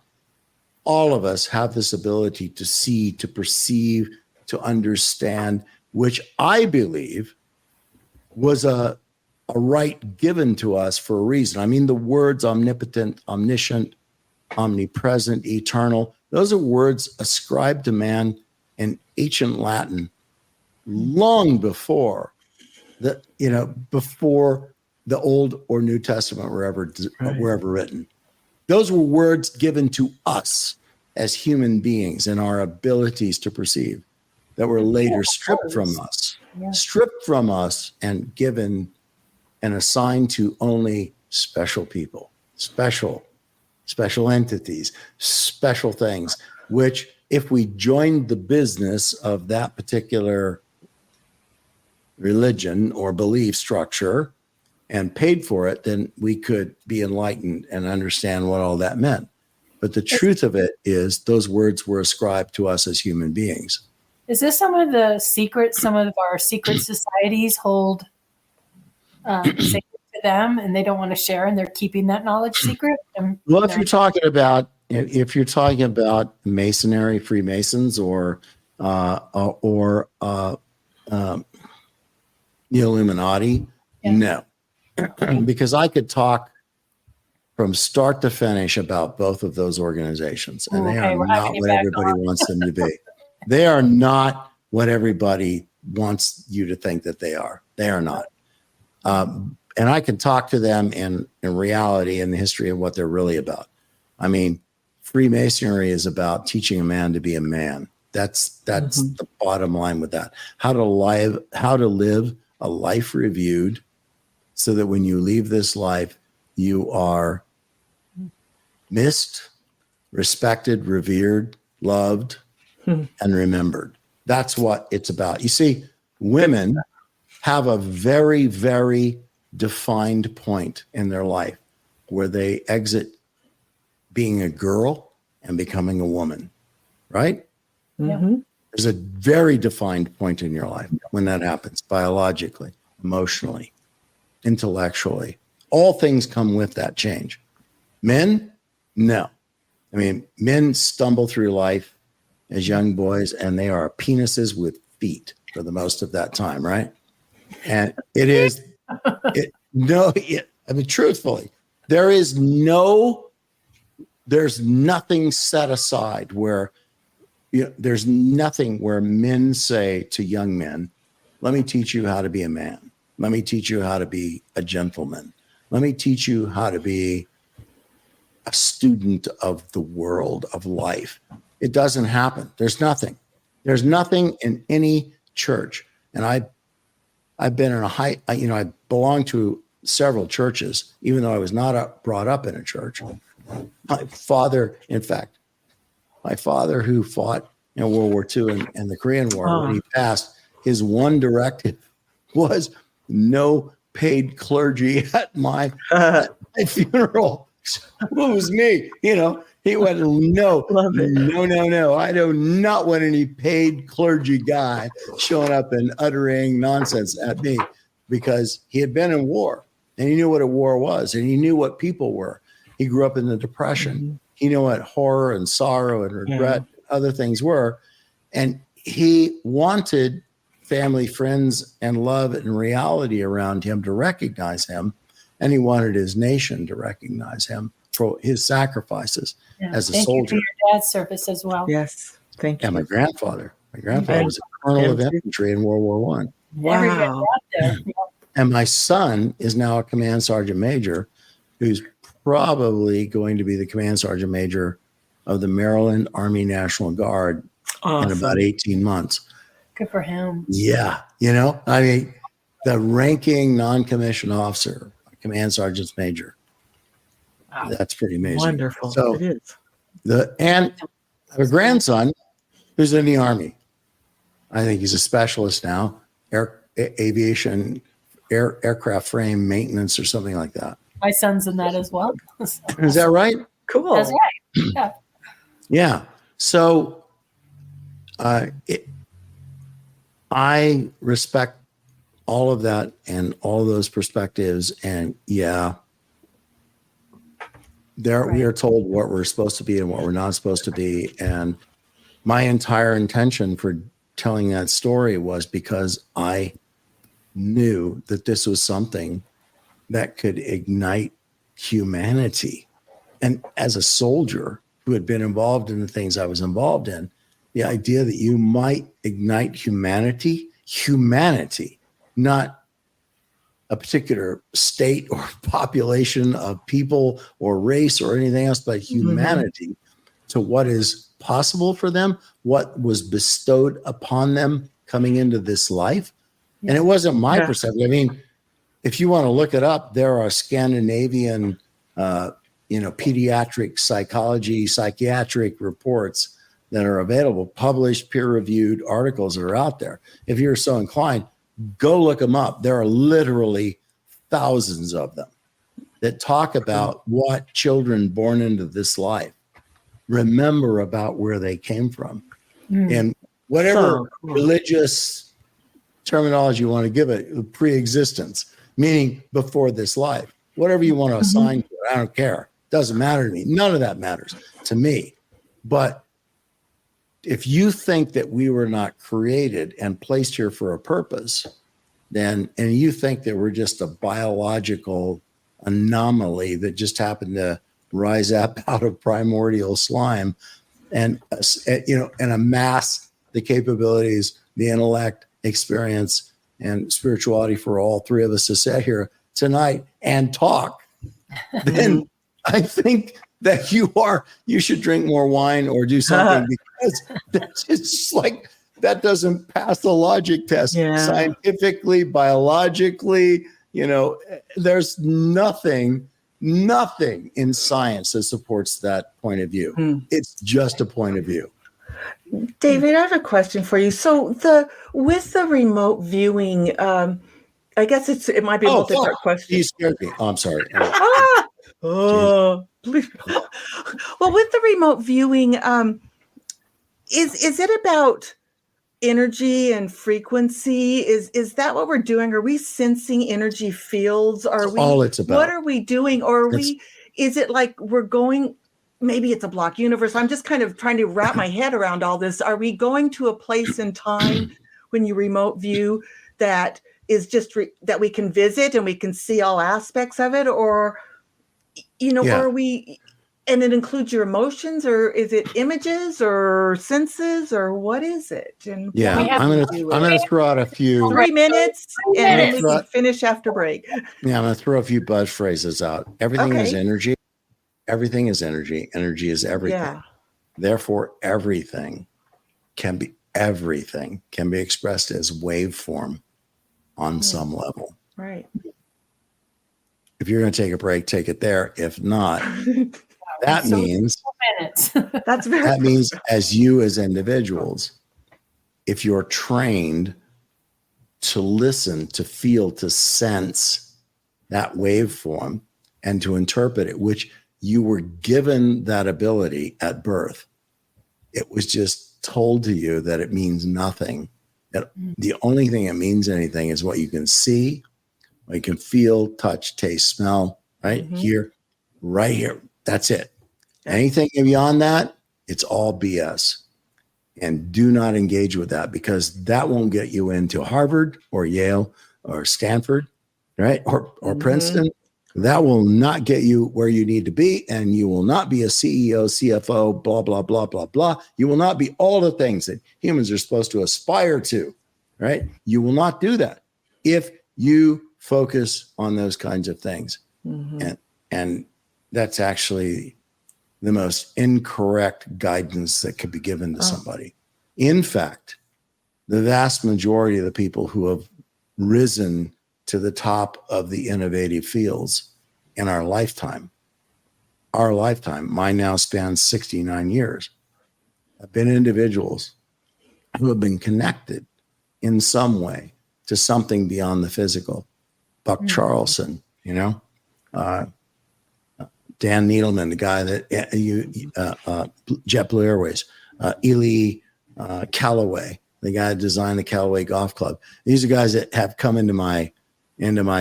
Speaker 4: all of us have this ability to see, to perceive, to understand, which I believe was a right given to us for a reason. The words omnipotent, omniscient, omnipresent, eternal, those are words ascribed to man in ancient Latin long before the Old or New Testament were ever written. Those were words given to us as human beings and our abilities to perceive. that were later stripped from us, and given and assigned to only special people, special entities, special things, which if we joined the business of that particular religion or belief structure and paid for it, then we could be enlightened and understand what all that meant. But the truth of it is those words were ascribed to us as human beings.
Speaker 2: Is this some of the secrets some of our secret societies hold sacred to them, and they don't want to share, and they're keeping that knowledge secret?
Speaker 4: Well, if you're talking about Masonry, Freemasons, or the Illuminati, no, because I could talk from start to finish about both of those organizations, and they are not what everybody wants them to be. They are not what everybody wants you to think that they are. They are not. And I can talk to them in reality and the history of what they're really about. I mean, Freemasonry is about teaching a man to be a man. That's the bottom line with that. How to live a life reviewed so that when you leave this life, you are missed, respected, revered, loved, and remembered. That's what it's about. You see, women have a very, very defined point in their life where they exit being a girl and becoming a woman, right?
Speaker 3: Mm-hmm.
Speaker 4: There's a very defined point in your life when that happens, biologically, emotionally, intellectually. All things come with that change. Men, no. I mean, men stumble through life as young boys, and they are penises with feet for the most of that time, right? And truthfully, there's nothing set aside where, there's nothing where men say to young men, let me teach you how to be a man. Let me teach you how to be a gentleman. Let me teach you how to be a student of the world of life. It doesn't happen. There's nothing in any church. And I've been in I belong to several churches, even though I was not brought up in a church. My father who fought in World War II and the Korean War, when he passed, his one directive was no paid clergy at my funeral. It was me, he went, no. I do not want any paid clergy guy showing up and uttering nonsense at me, because he had been in war and he knew what a war was and he knew what people were. He grew up in the Depression. Mm-hmm. He knew what horror and sorrow and regret, other things were. And he wanted family, friends, and love and reality around him to recognize him. And he wanted his nation to recognize him for his sacrifices as a soldier.
Speaker 2: Thank you for your dad's service as well.
Speaker 3: Yes, thank you.
Speaker 4: And my grandfather was a colonel of infantry in World War I.
Speaker 3: Wow.
Speaker 4: And my son is now a command sergeant major, who's probably going to be the command sergeant major of the Maryland Army National Guard in about 18 months.
Speaker 2: Good for him.
Speaker 4: Yeah. I mean, the ranking non-commissioned officer, command sergeant major. Wow. That's pretty amazing.
Speaker 3: Wonderful.
Speaker 4: So
Speaker 3: it is.
Speaker 4: And I have a grandson who's in the Army. I think he's a specialist now, aviation, aircraft frame maintenance or something like that.
Speaker 2: My son's in that as well.
Speaker 4: Is that right?
Speaker 3: Cool.
Speaker 2: That's right. Yeah.
Speaker 4: Yeah. So I respect all of that and all those perspectives. And we are told what we're supposed to be and what we're not supposed to be. And my entire intention for telling that story was because I knew that this was something that could ignite humanity. And as a soldier who had been involved in the things I was involved in, the idea that you might ignite humanity, not a particular state or population of people or race or anything else, but humanity to what is possible for them, what was bestowed upon them coming into this life. And it wasn't my perception. I mean, if you want to look it up, there are Scandinavian, pediatric psychology, psychiatric reports that are available, published, peer-reviewed articles that are out there. If you're so inclined, go look them up. There are literally thousands of them that talk about what children born into this life remember about where they came from. And whatever religious terminology you want to give it, pre-existence, meaning before this life, whatever you want to assign to it, I don't care. Doesn't matter to me. None of that matters to me. But if you think that we were not created and placed here for a purpose, and you think that we're just a biological anomaly that just happened to rise up out of primordial slime and amass the capabilities, the intellect, experience, and spirituality for all three of us to sit here tonight and talk, then I think that you should drink more wine or do something, because that's just like, that doesn't pass the logic test scientifically, biologically. There's nothing in science that supports that point of view. It's just a point of view.
Speaker 3: David, I have a question for you. So with the remote viewing, I guess it might be a multi-part question.
Speaker 4: You scared me. Oh, I'm sorry.
Speaker 3: Please. Well, with the remote viewing, is it about energy and frequency? Is that what we're doing? Are we sensing energy fields?
Speaker 4: All it's about.
Speaker 3: What are we doing? Or is it like we're going, maybe it's a block universe? I'm just kind of trying to wrap my head around all this. Are we going to a place in time when you remote view that is just that we can visit and we can see all aspects of it? Or, are we, and it includes your emotions, or is it images or senses, or what is it? And
Speaker 4: I'm going to throw out a few
Speaker 3: 3 minutes, and then we can finish after break.
Speaker 4: Yeah, I'm going to throw a few buzz phrases out. Everything is energy. Everything is energy. Energy is everything.
Speaker 3: Yeah.
Speaker 4: Therefore, everything can be expressed as waveform on some level.
Speaker 3: Right.
Speaker 4: If you're going to take a break, take it there. If not, that means that means as individuals, if you're trained to listen, to feel, to sense that waveform and to interpret it, which you were given that ability at birth, it was just told to you that it means nothing. That the only thing that means anything is what you can see, what you can feel, touch, taste, smell, right here, right here. That's it. Anything beyond that, it's all BS. And do not engage with that, because that won't get you into Harvard or Yale or Stanford, right? Or Princeton. That will not get you where you need to be. And you will not be a CEO, CFO, blah, blah, blah, blah, blah. You will not be all the things that humans are supposed to aspire to, right? You will not do that if you focus on those kinds of things. And that's actually the most incorrect guidance that could be given to somebody. In fact, the vast majority of the people who have risen to the top of the innovative fields in our lifetime, mine now spans 69 years, have been individuals who have been connected in some way to something beyond the physical. Buck Charlson, Dan Needleman, the guy that JetBlue Airways, Ely Callaway, the guy that designed the Callaway Golf Club. These are guys that have come into my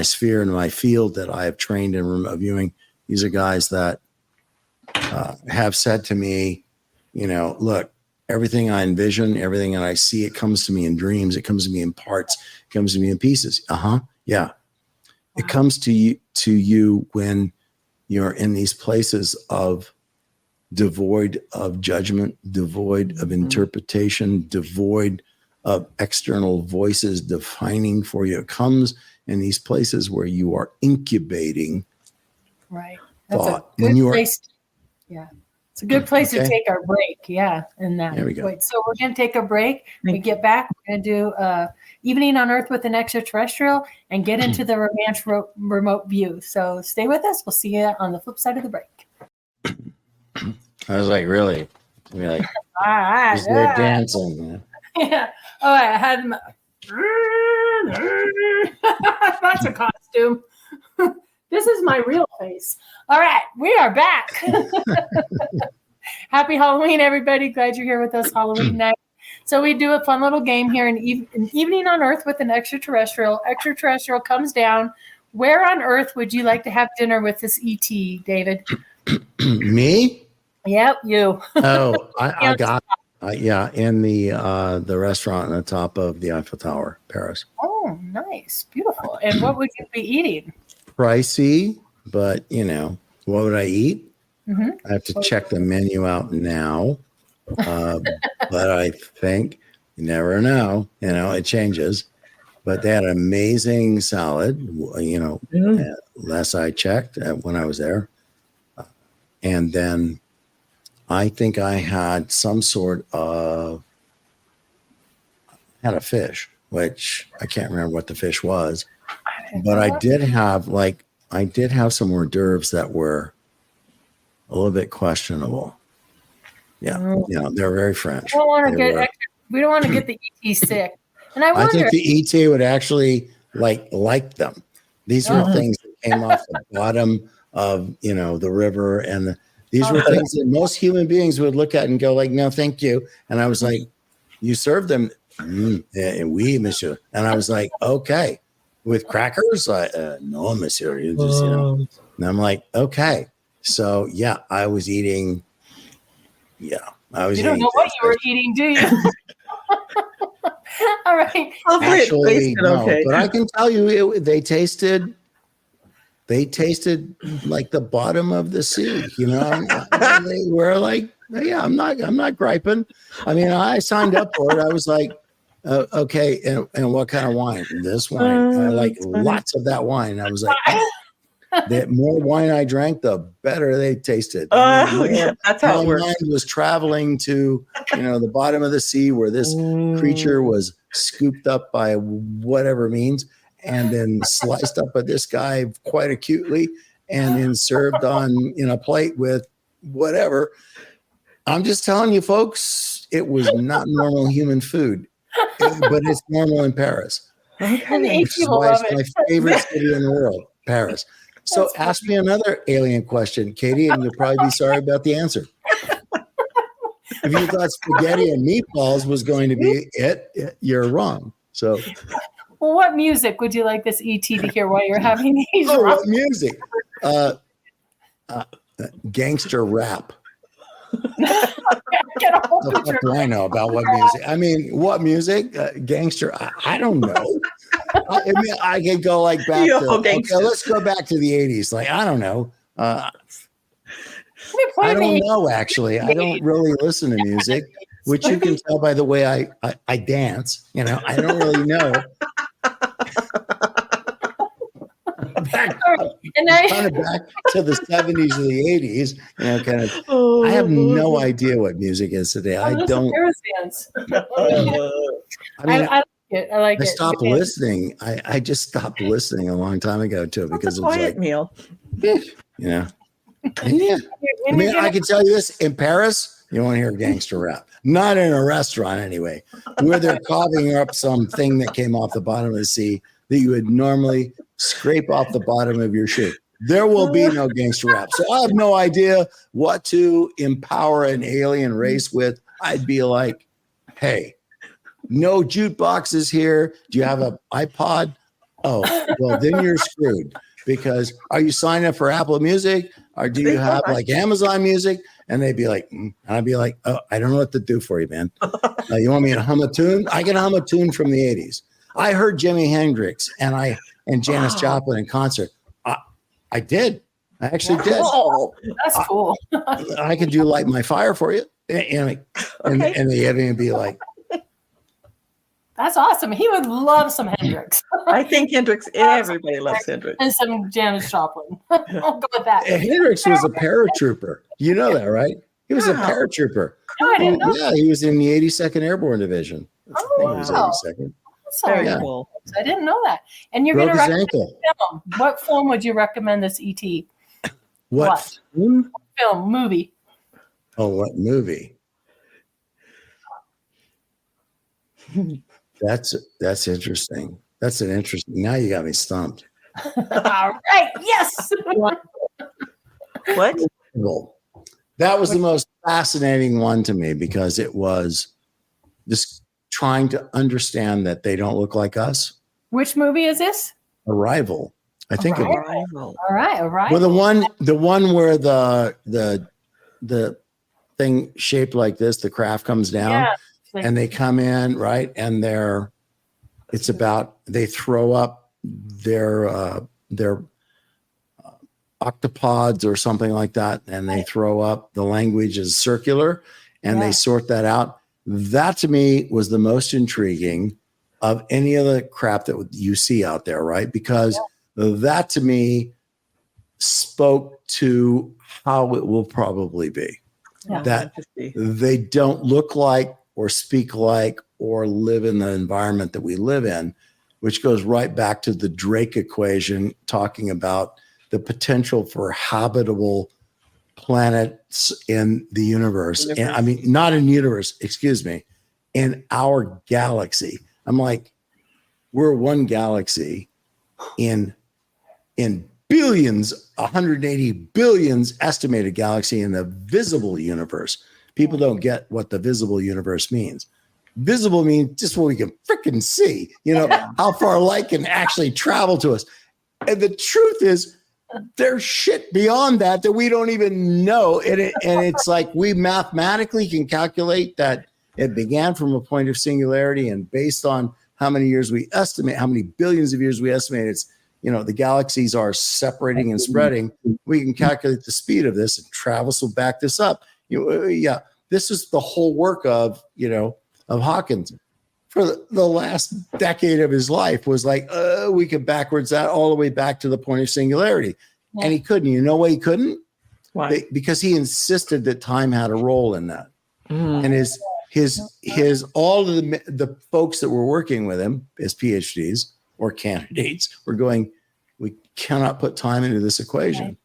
Speaker 4: sphere, into my field that I have trained in remote viewing. These are guys that have said to me, look, everything I envision, everything that I see, it comes to me in dreams. It comes to me in parts. It comes to me in pieces. Yeah. Wow. It comes to you when you're in these places of devoid of judgment, devoid of interpretation, devoid of external voices defining for you. It comes in these places where you are incubating
Speaker 2: Right.
Speaker 4: That's
Speaker 2: thought. It's It's a good place to take our break. Yeah. And that.
Speaker 4: There we go.
Speaker 2: So we're going to take a break. When we get back, we're going to do Evening on Earth with an Extraterrestrial and get into the Romance remote view. So stay with us. We'll see you on the flip side of the break.
Speaker 4: I was like, really? I mean, like,
Speaker 2: All right.
Speaker 4: they're dancing.
Speaker 2: Yeah. Oh, I had my... That's a costume. This is my real face. All right, we are back. Happy Halloween, everybody. Glad you're here with us Halloween night. So we do a fun little game here, an Evening on Earth with an Extraterrestrial. Extraterrestrial comes down. Where on Earth would you like to have dinner with this ET, David?
Speaker 4: Me?
Speaker 2: Yep, you.
Speaker 4: Oh, I got in the restaurant on the top of the Eiffel Tower, Paris.
Speaker 2: Oh, nice. Beautiful. And what would you be eating?
Speaker 4: Pricey, but, what would I eat?
Speaker 2: Mm-hmm.
Speaker 4: I have to check the menu out now. But I think you never know, it changes. But they had an amazing salad, last I checked when I was there. And then I think I had some sort of, had a fish, which I can't remember what the fish was. But I did have some hors d'oeuvres that were a little bit questionable. Yeah, they're very French.
Speaker 2: We don't want to get the ET sick. And I
Speaker 4: think the ET would actually like them. These were things that came off the bottom of the river, and these were things that most human beings would look at and go like, "No, thank you." And I was like, "You served them, oui, monsieur." And I was like, "Okay." With crackers? No, monsieur. You just, And I'm like, okay. So, I was eating. Yeah, I was.
Speaker 2: You don't know what you were eating, do you? All right.
Speaker 4: Actually, no. Okay. But I can tell you, they tasted like the bottom of the sea. They were like, yeah, I'm not griping. I mean, I signed up for it. I was like. Okay, and what kind of wine? This wine. I like lots of that wine. I was like, the more wine I drank, the better they tasted.
Speaker 3: That's how it works.
Speaker 4: My mind was traveling to, the bottom of the sea where this creature was scooped up by whatever means, and then sliced up by this guy quite acutely, and then served in a plate with whatever. I'm just telling you, folks, it was not normal human food. But it's normal in Paris.
Speaker 2: Okay.
Speaker 4: Which is why it's my favorite city in the world, Paris. So ask me another alien question, Katie, and you'll probably be sorry about the answer. If you thought spaghetti and meatballs was going to be it, you're wrong. So,
Speaker 2: well, what music would you like this ET to hear while you're having these?
Speaker 4: What music? Gangster rap. What do I know about what music? I mean, what music? Gangster? I don't know. I could go back to. Okay, let's go back to the 80s. I don't know. I don't know. Actually, I don't really listen to music, which you can tell by the way I dance. I don't really know. Back to the 70s or the 80s, I have no idea what music is today. I don't. I like it. I stopped listening. I just stopped listening a long time ago too, because it was
Speaker 3: quiet meal.
Speaker 4: Yeah. I mean, I can tell you this: in Paris, you won't hear gangster rap. Not in a restaurant, anyway, where they're carving up something that came off the bottom of the sea that you would normally scrape off the bottom of your shoe. There will be no gangster rap. So I have no idea what to empower an alien race with. I'd be like, hey, no jukeboxes here. Do you have an iPod? Oh, well, then you're screwed, because are you signed up for Apple Music, or do you have Amazon Music? And they'd be like, and I'd be like, oh, I don't know what to do for you, man. You want me to hum a tune? I can hum a tune from the 80s. I heard Jimi Hendrix and Janis Joplin in concert. I did. I actually did.
Speaker 2: Oh, that's cool.
Speaker 4: I could do Light My Fire for you. And the editing would be like,
Speaker 2: that's awesome. He would love some Hendrix.
Speaker 3: I think Hendrix, everybody loves Hendrix.
Speaker 2: And some Janis Joplin. I'll go with that.
Speaker 4: Hendrix was a paratrooper. You know that, right? He was a
Speaker 3: Wow.
Speaker 4: paratrooper.
Speaker 2: No, I didn't know.
Speaker 4: Yeah, he was in the 82nd Airborne Division. I think it was
Speaker 2: wow.
Speaker 4: 82nd.
Speaker 3: Very
Speaker 2: Awesome.
Speaker 3: cool.
Speaker 2: I didn't know that. And you're going
Speaker 4: Broke
Speaker 2: to
Speaker 4: his
Speaker 2: recommend
Speaker 4: ankle.
Speaker 2: film. What film would you recommend this ET
Speaker 4: What?
Speaker 2: film movie?
Speaker 4: Oh, what movie? That's interesting. That's an interesting. Now you got me stumped.
Speaker 2: All right. Yes.
Speaker 3: What?
Speaker 4: Well, that was the most fascinating one to me because it was just trying to understand that they don't look like us.
Speaker 2: Which movie is this?
Speaker 4: Arrival. I think it was.
Speaker 3: Arrival.
Speaker 2: All right.
Speaker 4: Well, the one where the thing shaped like this, the craft comes down,
Speaker 2: Yeah. Like,
Speaker 4: and they come in, right? And it's about they throw up their octopods or something like that, and they throw up. The language is circular, and they sort that out. That to me was the most intriguing of any of the crap that you see out there, right? Because that to me spoke to how it will probably be.
Speaker 2: Yeah.
Speaker 4: That they don't look like or speak like or live in the environment that we live in, which goes right back to the Drake equation, talking about the potential for habitable planets in the universe. And I mean, not in the universe, excuse me, in our galaxy. I'm like, we're one galaxy in billions, 180 billions estimated galaxy in the visible universe. People don't get what the visible universe means. Visible means just what we can freaking see, how far light can actually travel to us. And the truth is, there's shit beyond that we don't even know. And it's like we mathematically can calculate that it began from a point of singularity, and based on how many years we estimate, how many billions of years we estimate it's, the galaxies are separating and spreading. We can calculate the speed of this, and Travis will back this up. This is the whole work of Hawkins for the last decade of his life was like, we could backwards that all the way back to the point of singularity. Yeah. And he couldn't. You know why he couldn't?
Speaker 3: Why?
Speaker 4: Because he insisted that time had a role in that. And his all of the folks that were working with him as PhDs or candidates were going, we cannot put time into this equation.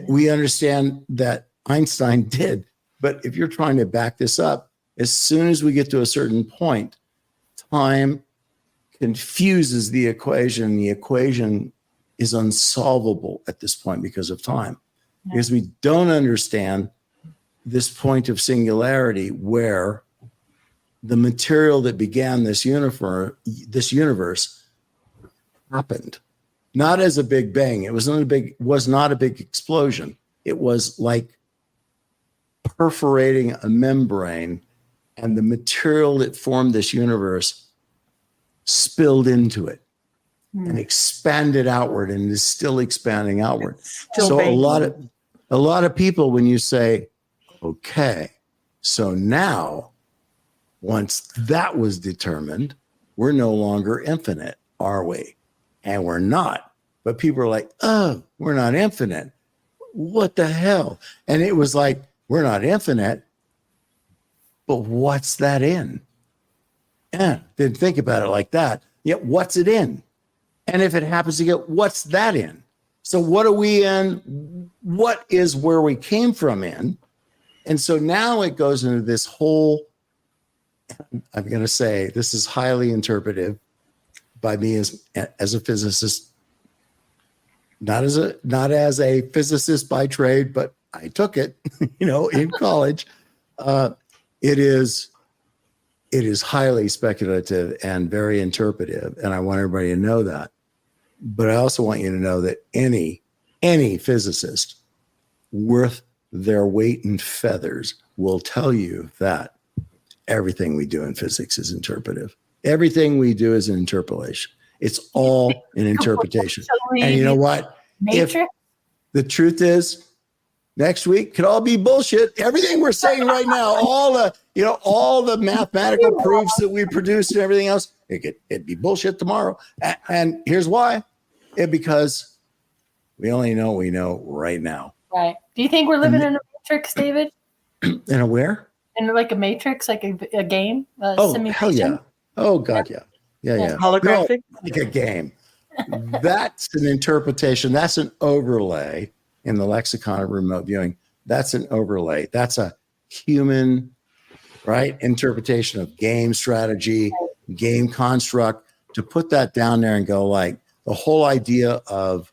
Speaker 4: We understand that Einstein did, but if you're trying to back this up, as soon as we get to a certain point, time confuses the equation. The equation is unsolvable at this point because of time, because we don't understand this point of singularity where the material that began this universe happened, not as a big bang. It was not a big explosion. It was like perforating a membrane, and the material that formed this universe spilled into it and expanded outward, and is still expanding outward. So a lot of people, when you say, okay, so now once that was determined, we're no longer infinite, are we? And we're not. But people are like, oh, we're not infinite. What the hell? And it was like, we're not infinite, but what's that in? Yeah, didn't think about it like that. Yet, what's it in? And if it happens to get, what's that in? So what are we in? What is where we came from in? And so now it goes into this whole, I'm going to say, this is highly interpretive by me as a physicist, not as a physicist by trade, but I took it, in college. It is highly speculative and very interpretive, and I want everybody to know that. But I also want you to know that any physicist worth their weight in feathers will tell you that everything we do in physics is interpretive. Everything we do is an interpolation. It's all an interpretation. And you know what? If the truth is, next week could all be bullshit. Everything we're saying right now, all the mathematical proofs that we produce and everything else, it'd be bullshit tomorrow. And here's why. Because we only know what we know right now.
Speaker 2: Right. Do you think we're living in a matrix, David?
Speaker 4: In a where?
Speaker 2: And like a matrix, like a game?
Speaker 4: Oh,
Speaker 2: simulation?
Speaker 4: hell yeah. Oh, God, yeah. Yeah.
Speaker 3: Holographic?
Speaker 4: No, like a game. That's an interpretation. That's an overlay in the lexicon of remote viewing. That's an overlay. That's a human, right, interpretation of game strategy, game construct. To put that down there and go like the whole idea of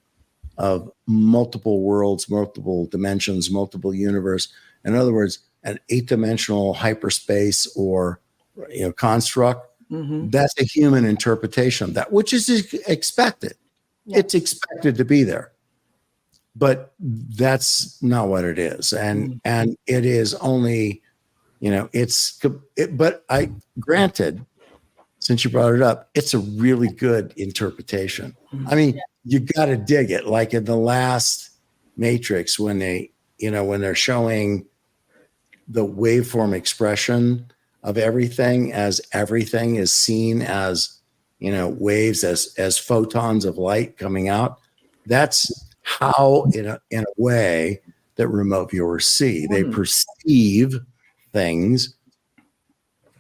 Speaker 4: multiple worlds, multiple dimensions, multiple universe. In other words, an 8-dimensional hyperspace or construct.
Speaker 3: Mm-hmm.
Speaker 4: That's a human interpretation of that, which is expected. Yeah. It's expected to be there, but that's not what it is. And it is only, but I granted, since you brought it up, it's a really good interpretation. I mean, you got to dig it. Like in the last Matrix, when when they're showing the waveform expression of everything, as everything is seen as, waves, as photons of light coming out. That's how, in a way, that remote viewers see. They perceive things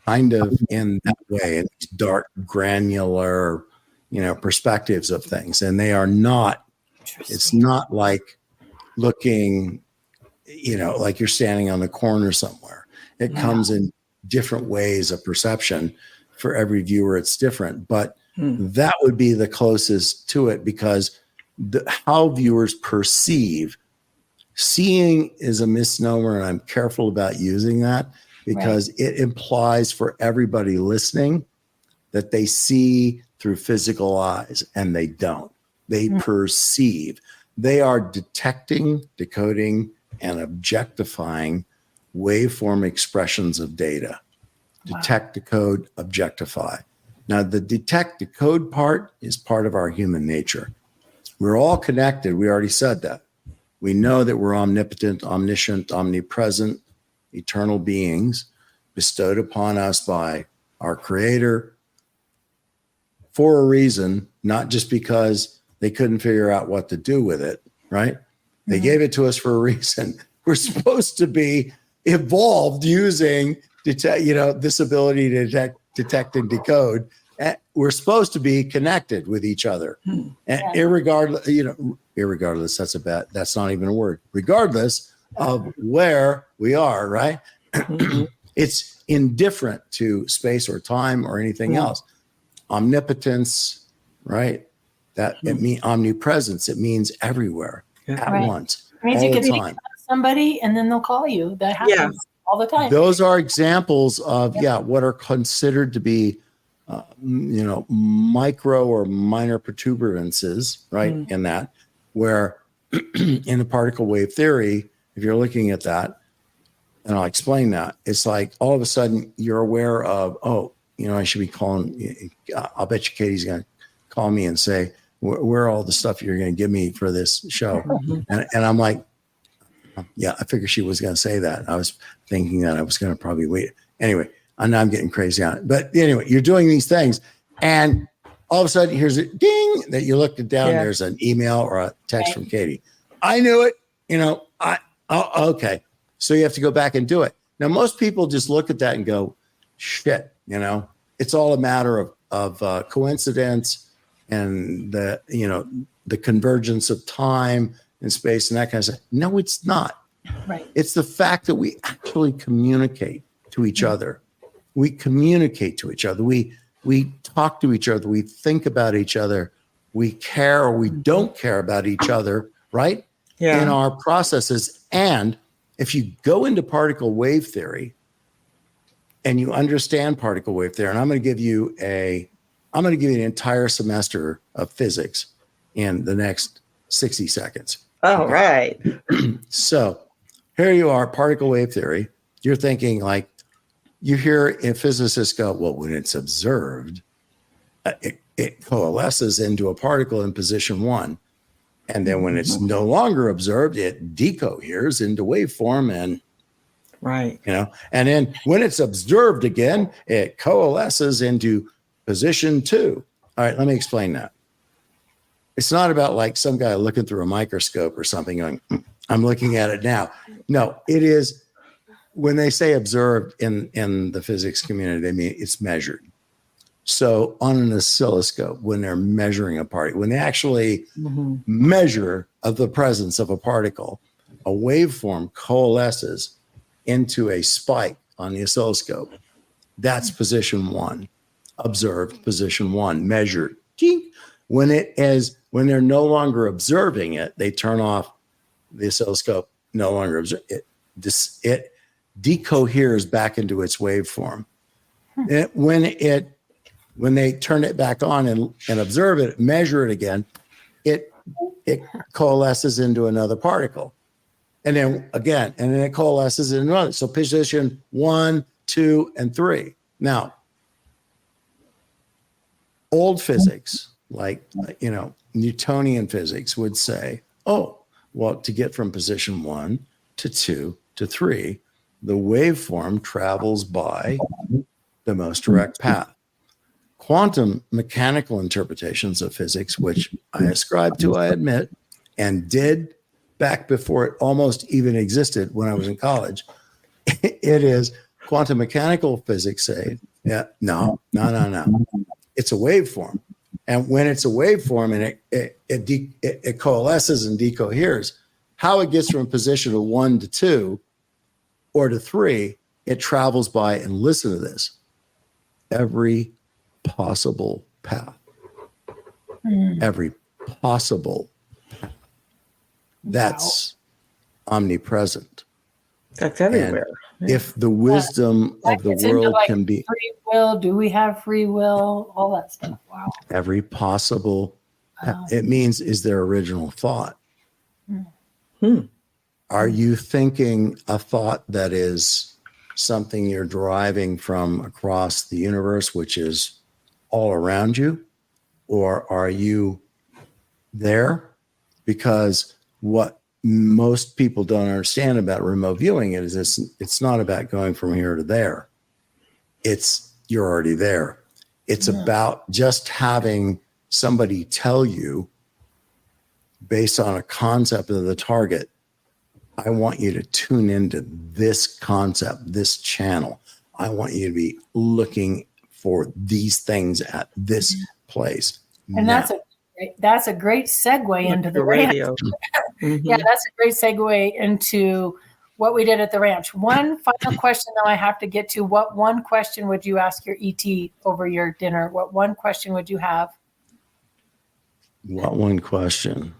Speaker 4: kind of in that way, in these dark, granular, perspectives of things. And they are not, it's not like looking, like you're standing on the corner somewhere. It comes in different ways of perception. For every viewer, it's different, but that would be the closest to it, because how viewers perceive, seeing is a misnomer, and I'm careful about using that, because it implies for everybody listening that they see through physical eyes, and they don't. They perceive. They are detecting, decoding, and objectifying waveform expressions of data. Detect, decode, objectify. Now, the detect, decode part is part of our human nature. We're all connected. We already said that. We know that we're omnipotent, omniscient, omnipresent, eternal beings bestowed upon us by our Creator for a reason, not just because they couldn't figure out what to do with it, right? They gave it to us for a reason. We're supposed to be evolved using this ability to detect and decode. We're supposed to be connected with each other, and irregardless. That's not even a word. Regardless of where we are, right? It's indifferent to space or time or anything else. Omnipotence, right? That it means omnipresence. It means everywhere at once.
Speaker 2: It means
Speaker 4: all
Speaker 2: you can
Speaker 4: the
Speaker 2: speak
Speaker 4: time.
Speaker 2: to somebody and then they'll call you. That happens all the time.
Speaker 4: Those are examples of what are considered to be micro or minor protuberances, right? In that, where in the particle wave theory, if you're looking at that, and I'll explain that, it's like all of a sudden you're aware of, I should be calling, I'll bet you Katie's going to call me and say, where are all the stuff you're going to give me for this show? And I'm like, I figured she was going to say that. I was thinking that I was going to probably wait. Anyway, I know I'm getting crazy on it. But anyway, you're doing these things, and all of a sudden, here's a ding that you looked it down. There's an email or a text from Katie. I knew it. Okay. So you have to go back and do it. Now, most people just look at that and go, shit, it's all a matter of coincidence and the convergence of time and space and that kind of stuff. No, it's not.
Speaker 2: Right.
Speaker 4: It's the fact that we actually communicate to each other. We communicate to each other. We talk to each other. We think about each other. We care or we don't care about each other, right? Yeah. In our processes. And if you go into particle wave theory and you understand particle wave theory, and I'm going to give you an entire semester of physics in the next 60 seconds.
Speaker 3: All right.
Speaker 4: So here you are, particle wave theory. You're thinking like, you hear a physicist go, well, when it's observed, it coalesces into a particle in position one. And then when it's no longer observed, it decoheres into waveform and and then when it's observed again, it coalesces into position two. All right, let me explain that. It's not about like some guy looking through a microscope or something going, I'm looking at it now. No, it is when they say observed in the physics community, they mean it's measured. So on an oscilloscope, when they're measuring a particle, when they actually measure of the presence of a particle, a waveform coalesces into a spike on the oscilloscope. That's position one. Observed, position one, measured. When they're no longer observing it, they turn off the oscilloscope, no longer observe it. It decoheres back into its waveform. When they turn it back on and observe it, measure it again, it coalesces into another particle. And then again, and then it coalesces into another. So position 1, 2, and 3. Now, old physics, like, Newtonian physics would say, oh, well, to get from position 1 to 2 to 3, the waveform travels by the most direct path. Quantum mechanical interpretations of physics, which I ascribe to, I admit, and did back before it almost even existed when I was in college. It is quantum mechanical physics say, no. It's a waveform. And when it's a waveform and it coalesces and decoheres, how it gets from position of 1 to 2 or to 3, it travels by, and listen to this, every possible path. Every possible path. That's omnipresent.
Speaker 3: That's everywhere.
Speaker 4: And if the wisdom of the world can be
Speaker 2: free will, do we have free will? All that stuff. Wow.
Speaker 4: Every possible, it means, is there original thought? Are you thinking a thought that is something you're deriving from across the universe, which is all around you? Or are you there? Because what most people don't understand about remote viewing is it's not about going from here to there. You're already there. It's about just having somebody tell you, based on a concept of the target, I want you to tune into this concept, this channel. I want you to be looking for these things at this place.
Speaker 2: And
Speaker 4: now.
Speaker 2: That's a great segue into the
Speaker 3: radio.
Speaker 2: Yeah, that's a great segue into what we did at the ranch. One final question that I have to get to. What one question would you ask your ET over your dinner? What one question would you have?
Speaker 4: What one question?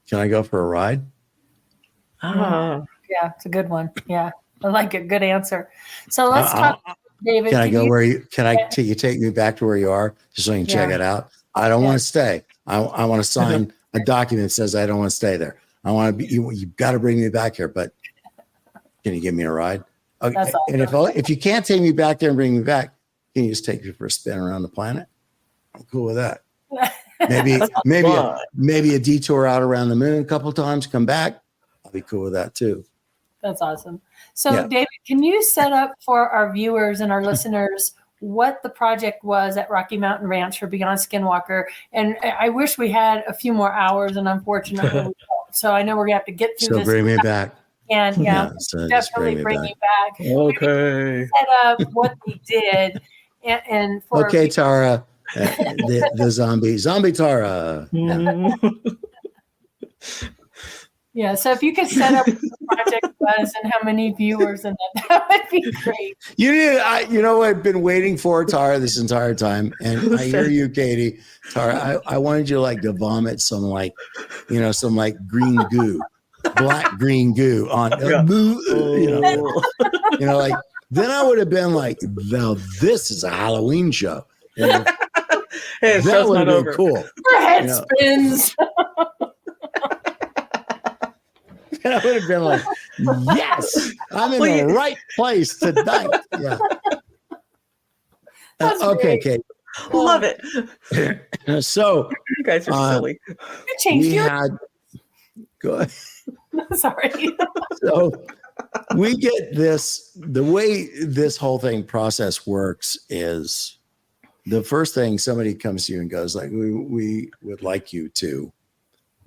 Speaker 4: Can I go for a ride?
Speaker 2: Yeah, it's a good one. Yeah, I like it. Good answer. So let's talk, David.
Speaker 4: Can I go where you? Can I take me back to where you are, just so I can check it out? I don't want to stay. I want to sign a document that says I don't want to stay there. I want to be. You've got to bring me back here. But can you give me a ride? Okay.
Speaker 2: That's awesome.
Speaker 4: And if you can't take me back there and bring me back, can you just take me for a spin around the planet? I'm cool with that. Maybe a detour out around the moon a couple times, come back. I'll be cool with that too.
Speaker 2: That's awesome. So David, can you set up for our viewers and our listeners what the project was at Rocky Mountain Ranch for Beyond Skinwalker? And I wish we had a few more hours, and unfortunately we don't. So I know we're gonna have to get through this.
Speaker 4: So bring me back.
Speaker 2: And
Speaker 4: so
Speaker 2: definitely bring me back.
Speaker 3: Okay.
Speaker 2: Set up what we did, and for
Speaker 4: okay, Tara, the zombie Tara.
Speaker 2: Yeah, so if you could set up what the project was and how many viewers, and that would be great.
Speaker 4: You know what I've been waiting for, Tara, this entire time, and I hear you, Katie. Tara, I wanted you to vomit some green goo, black green goo on, then I would have been like, now this is a Halloween show.
Speaker 3: Hey,
Speaker 4: that would have been cool.
Speaker 2: Your head spins.
Speaker 4: And I would have been like, yes, I'm in the right place tonight. Yeah. Okay, Kate.
Speaker 3: Love it.
Speaker 4: So
Speaker 3: you guys are silly.
Speaker 2: You changed
Speaker 4: good.
Speaker 2: Sorry.
Speaker 4: So we get this. The way this whole process works is the first thing somebody comes to you and goes like, we would like you to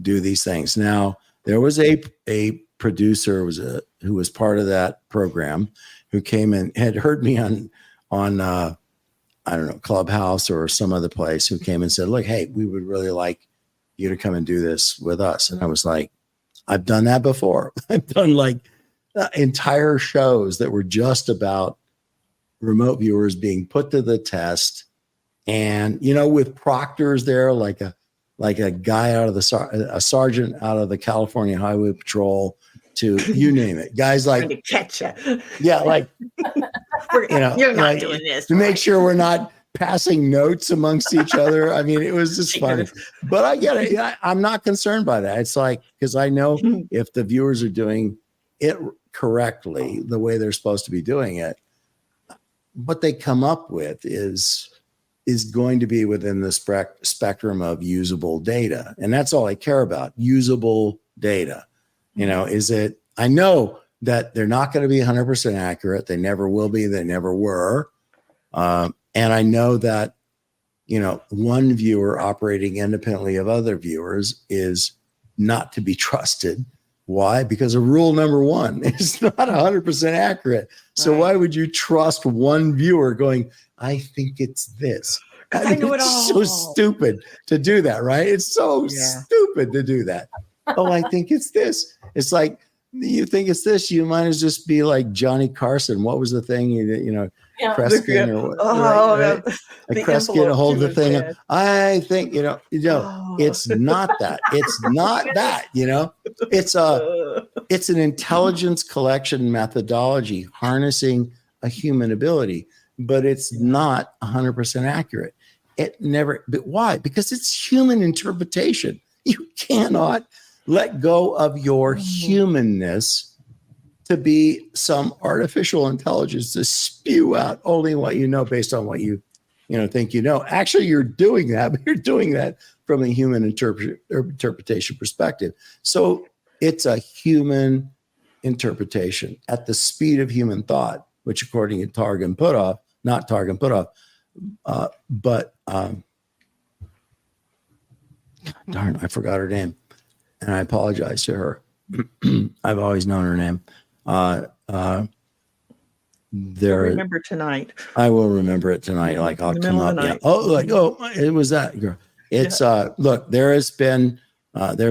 Speaker 4: do these things. Now, there was a producer who was part of that program, who came in, had heard me on I don't know, Clubhouse or some other place, who came and said, look, hey, we would really like you to come and do this with us. And I was like, I've done that before. I've done like entire shows that were just about remote viewers being put to the test. And, with proctors there, like a guy out of a sergeant out of the California Highway Patrol, to you name it. Guys like
Speaker 3: to catch you.
Speaker 4: Yeah, like
Speaker 3: you're not doing this
Speaker 4: to make sure we're not passing notes amongst each other. I mean, it was just funny. But I get it. I'm not concerned by that. It's like, because I know if the viewers are doing it correctly, the way they're supposed to be doing it, what they come up with is going to be within the spectrum of usable data. And that's all I care about, usable data. Is it, I know that they're not going to be 100% accurate. They never will be. They never were. And I know that, one viewer operating independently of other viewers is not to be trusted. Why? Because of rule number 1, it's not 100% accurate. So why would you trust one viewer going, I think it's this?
Speaker 3: I know it all.
Speaker 4: It's so stupid to do that, right? It's so stupid to do that. Oh, I think it's this. It's like, you think it's this, you might as just be like Johnny Carson. What was the thing? Kreskin or what? Right? Kreskin hold the thing. I think, it's not that. It's not that, it's an intelligence collection methodology harnessing a human ability, but it's not 100% accurate. It never, but why? Because it's human interpretation. You cannot let go of your humanness to be some artificial intelligence to spew out only what you know based on what you think Actually, you're doing that, but you're doing that from a human interpretation perspective. So it's a human interpretation at the speed of human thought, which according to Targ and Puthoff, not Targ and Puthoff, but darn, I forgot her name. And I apologize to her. I've always known her name.
Speaker 3: Remember tonight.
Speaker 4: I will remember it tonight. Like I'll come up. Yeah. It was that girl. It's look, there have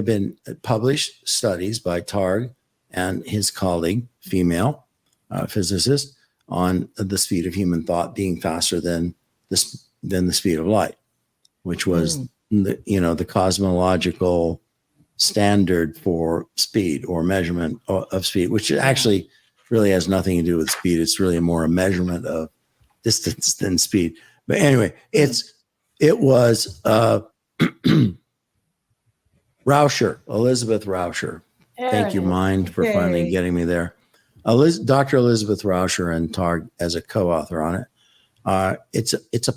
Speaker 4: been published studies by Targ and his colleague, female physicist, on the speed of human thought being faster than the speed of light, which was the cosmological standard for speed or measurement of speed, which actually really has nothing to do with speed. It's really more a measurement of distance than speed. But anyway, it was Rauscher, Elizabeth Rauscher. Thank you, Mind, for finally getting me there. Dr. Elizabeth Rauscher and Targ as a co-author on it. It's a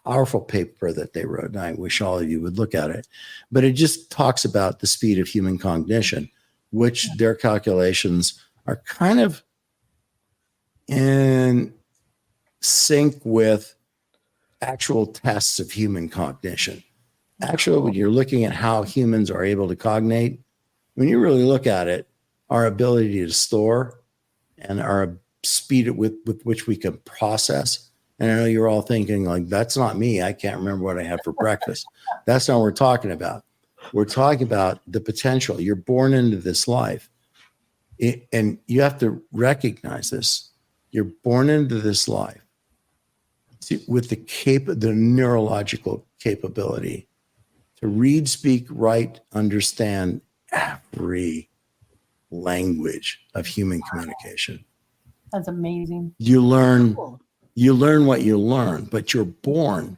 Speaker 4: powerful paper that they wrote, and I wish all of you would look at it. But it just talks about the speed of human cognition, which their calculations are kind of in sync with actual tests of human cognition. Actually, when you're looking at how humans are able to cognate, when you really look at it, our ability to store and our speed with which we can process. And I know you're all thinking, like, that's not me. I can't remember what I had for breakfast. That's not what we're talking about. We're talking about the potential. You're born into this life. And you have to recognize this. You're born into this life with the neurological capability to read, speak, write, understand every language of human communication.
Speaker 2: That's amazing.
Speaker 4: You learn what you learn, but you're born,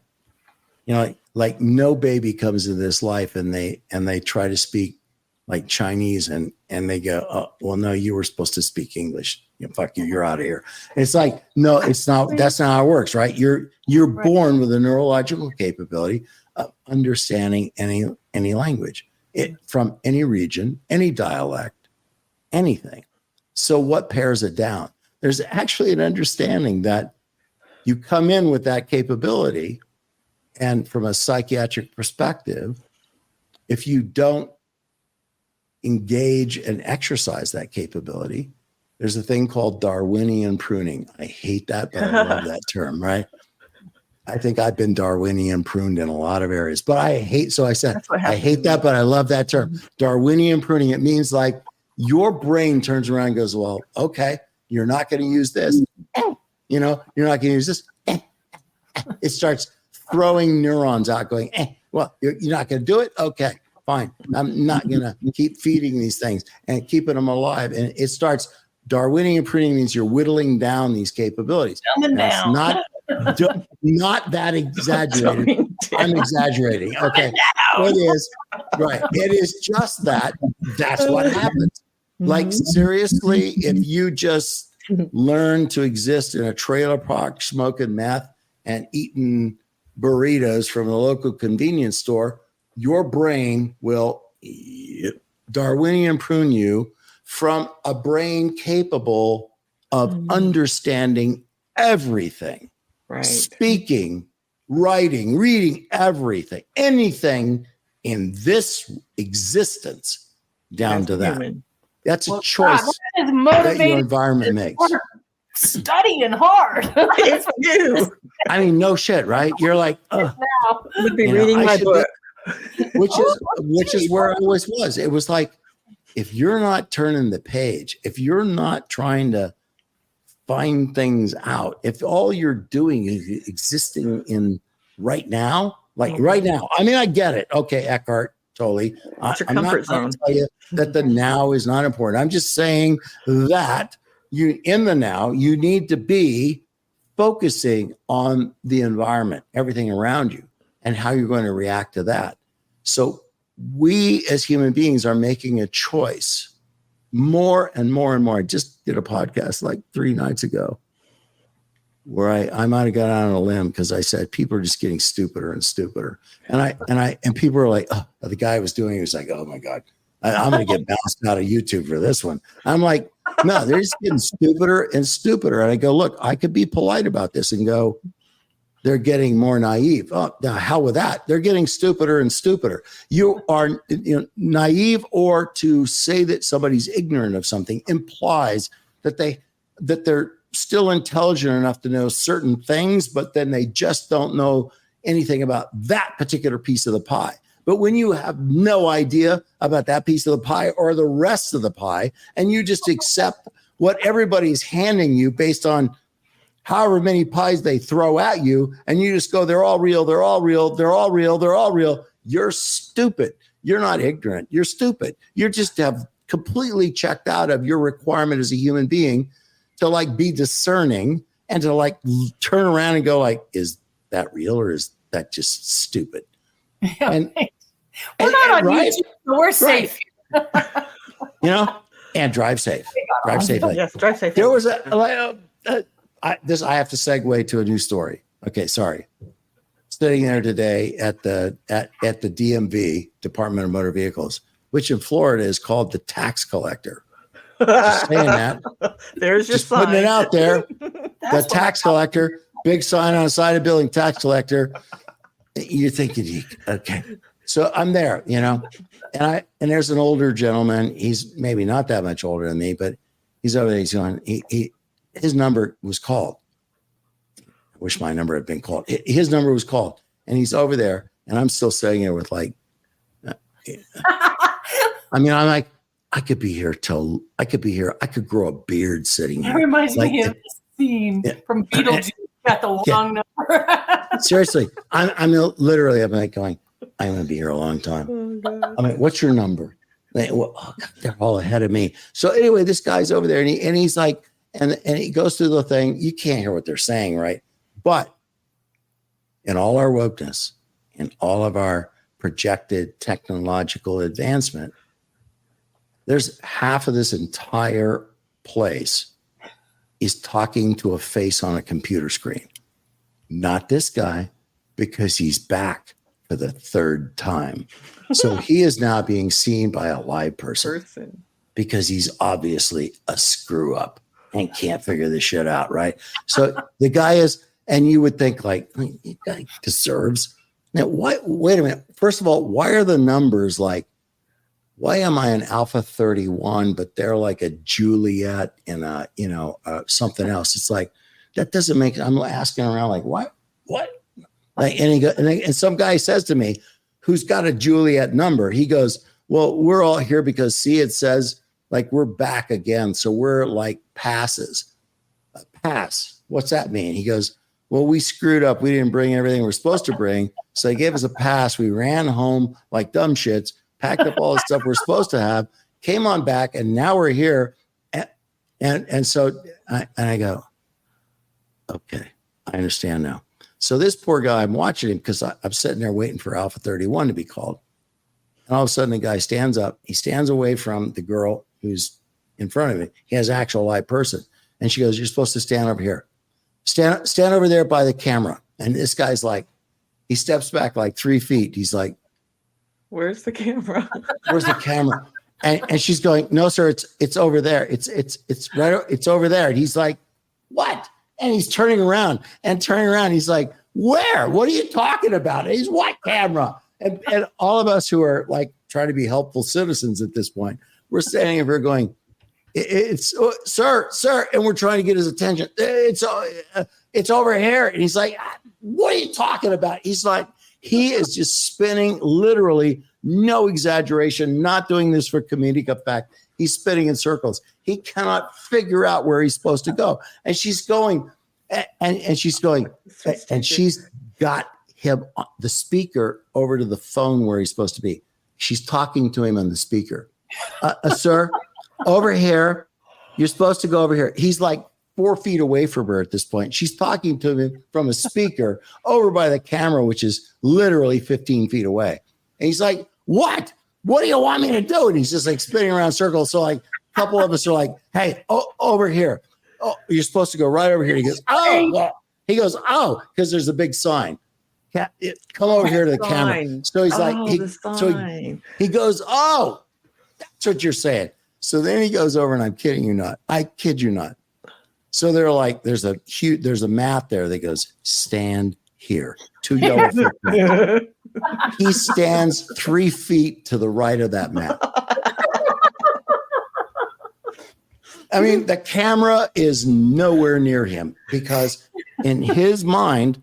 Speaker 4: like no baby comes into this life and they try to speak like Chinese and they go, oh, well, no, you were supposed to speak English. Fuck you, you're out of here. It's like, no, it's not. That's not how it works, right? You're born with a neurological capability of understanding any language, from any region, any dialect, anything. So what pairs it down? There's actually an understanding that you come in with that capability, and from a psychiatric perspective, if you don't engage and exercise that capability, there's a thing called Darwinian pruning. I hate that, but I love that term, right? I think I've been Darwinian pruned in a lot of areas, but I hate that, but I love that term. Darwinian pruning. It means like your brain turns around and goes, well, okay, you're not going to use this. You're not going to use this. It starts throwing neurons out going, well, you're not going to do it. Okay, fine. I'm not going to keep feeding these things and keeping them alive. And it starts Darwinian pruning means you're whittling down these capabilities. Not that exaggerated. I'm exaggerating. Okay. It is right. It is just that. That's what happens. Like seriously, if you just learn to exist in a trailer park, smoking meth and eating burritos from a local convenience store, your brain will Darwinian prune you from a brain capable of understanding everything.
Speaker 3: Right.
Speaker 4: Speaking, writing, reading, everything, anything in this existence down to that.
Speaker 3: Human.
Speaker 4: That's a choice that your environment makes.
Speaker 2: Studying hard.
Speaker 3: It's you.
Speaker 4: I mean, no shit, right? You're like,
Speaker 3: I would be reading my book.
Speaker 4: Which is where I always was. It was like, if you're not turning the page, if you're not trying to find things out, if all you're doing is existing in right now, right now, I mean, I get it. Okay, Eckhart, totally.
Speaker 3: It's your
Speaker 4: I'm
Speaker 3: comfort
Speaker 4: not
Speaker 3: zone.
Speaker 4: tell you that the now is not important. I'm just saying that in the now, you need to be focusing on the environment, everything around you, and how you're going to react to that. So we as human beings are making a choice more and more and more. I just did a podcast like 3 nights ago where I might have got out on a limb because I said people are just getting stupider and stupider. And people are like, oh, the guy was doing it was like, oh my God, I'm going to get bounced out of YouTube for this one. I'm like, no, they're just getting stupider and stupider. And I go, look, I could be polite about this and go, they're getting more naive. Oh, the hell with that. They're getting stupider and stupider. You are naive, or to say that somebody's ignorant of something implies that they're still intelligent enough to know certain things, but then they just don't know anything about that particular piece of the pie. But when you have no idea about that piece of the pie or the rest of the pie, and you just accept what everybody's handing you based on however many pies they throw at you, and you just go, they're all real, they're all real, they're all real, they're all real. You're stupid. You're not ignorant. You're stupid. You just have completely checked out of your requirement as a human being to like be discerning and to like turn around and go like, is that real or is that just stupid?
Speaker 2: Yeah,
Speaker 4: and
Speaker 2: we're not on
Speaker 4: right?
Speaker 2: YouTube, so we're safe.
Speaker 4: And drive safe. Drive safely.
Speaker 3: Yes, drive safely.
Speaker 4: There was I have to segue to a new story. Okay, sorry. Sitting there today at the DMV, Department of Motor Vehicles, which in Florida is called the tax collector. Just saying that.
Speaker 3: There's your
Speaker 4: just putting it out there. The tax collector, big sign on the side of the building, tax collector. You're thinking, okay. So I'm there, and there's an older gentleman. He's maybe not that much older than me, but he's over there. He's going, his number was called. I wish my number had been called. His number was called, and he's over there, and I'm still sitting there with like, I'm like, I could be here. I could grow a beard sitting here.
Speaker 2: It reminds me of the scene from Beetlejuice. Got the long number.
Speaker 4: Seriously, I'm literally, I'm like going, I'm going to be here a long time.
Speaker 3: Oh,
Speaker 4: I mean, what's your number? Well, oh God, they're all ahead of me. So anyway, this guy's over there, and he's like, and he goes through the thing. You can't hear what they're saying, right? But in all our wokeness, in all of our projected technological advancement, there's half of this entire place is talking to a face on a computer screen. Not this guy, because he's back for the 3rd time. So he is now being seen by a live person because he's obviously a screw up and can't figure this shit out, right? So the guy is, and you would think like, the guy deserves. Now, wait a minute. First of all, why are the numbers like why am I an Alpha 31, but they're like a Juliet and a, something else? It's like, that doesn't make, I'm asking around like, what? Like, and some guy says to me, who's got a Juliet number? He goes, well, we're all here because see, it says like, we're back again. So we're like passes. A pass. What's that mean? He goes, well, we screwed up. We didn't bring everything we're supposed to bring. So they gave us a pass. We ran home like dumb shits, packed up all the stuff we're supposed to have, came on back, and now we're here. And so I go, okay, I understand now. So this poor guy, I'm watching him because I'm sitting there waiting for Alpha 31 to be called. And all of a sudden the guy stands up. He stands away from the girl who's in front of me. He has an actual live person. And she goes, you're supposed to stand over here. Stand over there by the camera. And this guy's like, he steps back like 3 feet. He's like,
Speaker 3: where's the camera?
Speaker 4: Where's the camera? And she's going, no, sir, it's over there. It's right. It's over there. And he's like, what? And he's turning around. He's like, where? What are you talking about? And he's, what camera? And all of us who are like trying to be helpful citizens at this point, we're standing over here going, it's sir, and we're trying to get his attention. It's over here. And he's like, what are you talking about? He's like, he is just spinning, literally, no exaggeration, not doing this for comedic effect. He's spinning in circles. He cannot figure out where he's supposed to go. And she's going, and she's going, and she's got him, the speaker, over to the phone where he's supposed to be. She's talking to him on the speaker. Sir, over here, you're supposed to go over here. He's like 4 feet away from her at this point. She's talking to him from a speaker over by the camera, which is literally 15 feet away. And he's like, what? What do you want me to do? And he's just like spinning around circles. So like a couple of us are like, hey, over here. Oh, you're supposed to go right over here. He goes, oh, because there's a big sign. Come over here to the camera. So he's like, he goes, oh, that's what you're saying. So then he goes over, and I'm kidding you not. I kid you not. So they're like, there's a mat there that goes, stand here. 2 yellow footprints. He stands 3 feet to the right of that mat. I mean, the camera is nowhere near him because in his mind,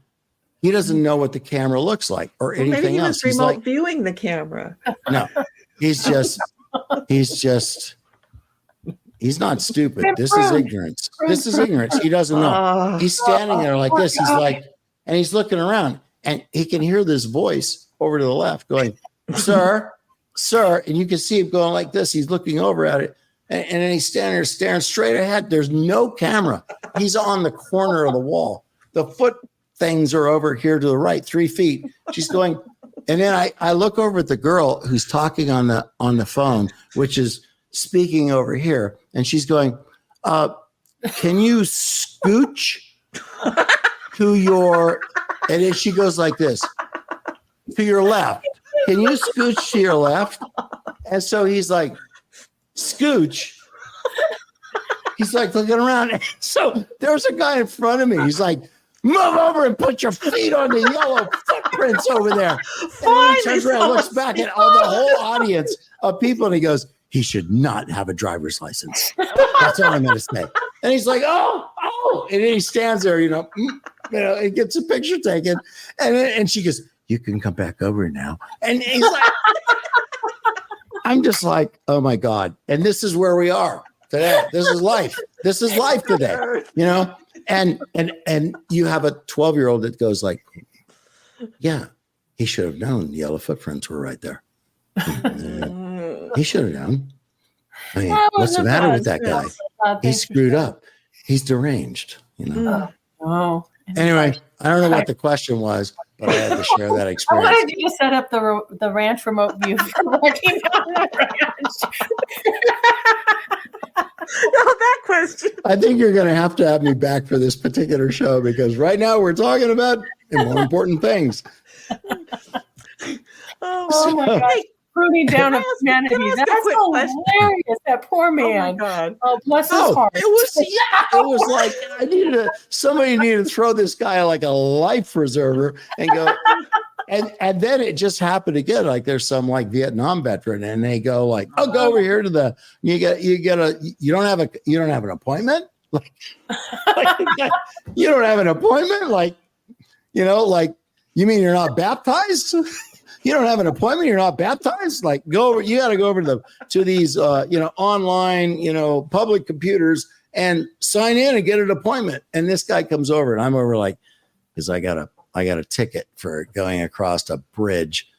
Speaker 4: he doesn't know what the camera looks like or anything
Speaker 3: maybe he
Speaker 4: else.
Speaker 3: was remote viewing the camera.
Speaker 4: No, he's not stupid. This is ignorance. He doesn't know. He's standing there like this. He's like, and he's looking around, and he can hear this voice over to the left going, sir. And you can see him going like this. He's looking over at it. And then he's standing there staring straight ahead. There's no camera. He's on the corner of the wall. The foot things are over here to the right, 3 feet. She's going, and then I look over at the girl who's talking on the phone, which is speaking over here, and she's going, can you scooch to your, and then she goes like this, to your left. Can you scooch to your left? And so he's like, scooch. He's like looking around. So there's a guy in front of me. He's like, move over and put your feet on the yellow footprints over there. And then he turns around and looks back at all the whole audience of people, and he goes, he should not have a driver's license. That's all I'm going to say. And he's like, oh. And then he stands there, and gets a picture taken. And she goes, you can come back over now. And he's like, I'm just like, oh my God. And this is where we are today. This is life. This is life today, And you have a 12-year-old that goes like, yeah, he should have known the yellow footprints were right there. He should have known. I mean, what's the matter with that guy? He's screwed up. He's deranged,
Speaker 2: Oh.
Speaker 4: Anyway, I don't know what the question was, but I had to share that
Speaker 2: I
Speaker 4: experience.
Speaker 2: wanted you to set up the ranch remote view for working on the ranch.
Speaker 3: No, that question.
Speaker 4: I think you're going to have me back for this particular show because right now we're talking about more important things.
Speaker 3: Oh
Speaker 2: my God. Pruning down of humanity. That's hilarious. That poor man.
Speaker 3: Oh, my God.
Speaker 2: Oh, bless his heart.
Speaker 4: It was like somebody needed to throw this guy like a life preserver and go, and then it just happened again. Like there's some like Vietnam veteran, and they go like, "Oh, go over here to the you don't have an appointment, like you don't have an appointment, like like you mean you're not baptized." You don't have an appointment. You're not baptized. Like go over. You got to go over to these online public computers and sign in and get an appointment. And this guy comes over, and I'm over like, because I got a ticket for going across a bridge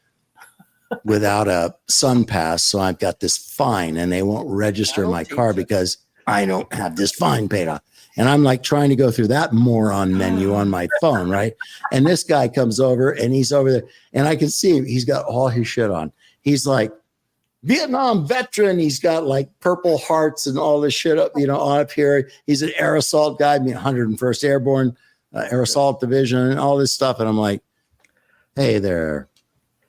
Speaker 4: without a sun pass, so I've got this fine, and they won't register my car because I don't have this fine paid off. And I'm like trying to go through that moron menu on my phone, right? And this guy comes over, and he's over there, and I can see him. He's got all his shit on. He's like Vietnam veteran. He's got like Purple Hearts and all this shit up, on up here. He's an air assault guy, 101st Airborne Air Assault Division, and all this stuff. And I'm like, hey there,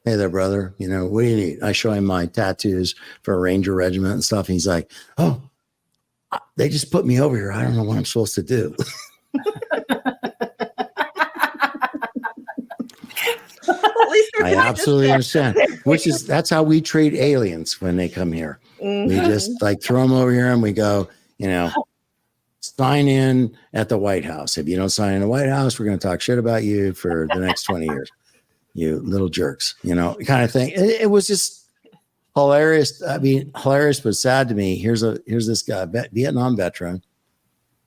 Speaker 4: brother. What do you need? I show him my tattoos for a Ranger regiment and stuff. And he's like, oh, they just put me over here. I don't know what I'm supposed to do. I absolutely understand. That's how we treat aliens when they come here. Mm-hmm. We just like throw them over here and we go, sign in at the White House. If you don't sign in the White House, we're going to talk shit about you for the next 20 years. You little jerks, kind of thing. It was just hilarious. I mean, hilarious, but sad to me. Here's this guy, Vietnam veteran,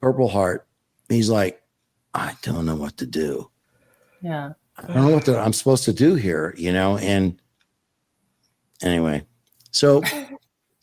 Speaker 4: Purple Heart. He's like, I don't know what to do.
Speaker 2: Yeah.
Speaker 4: I don't know what I'm supposed to do here, and anyway, so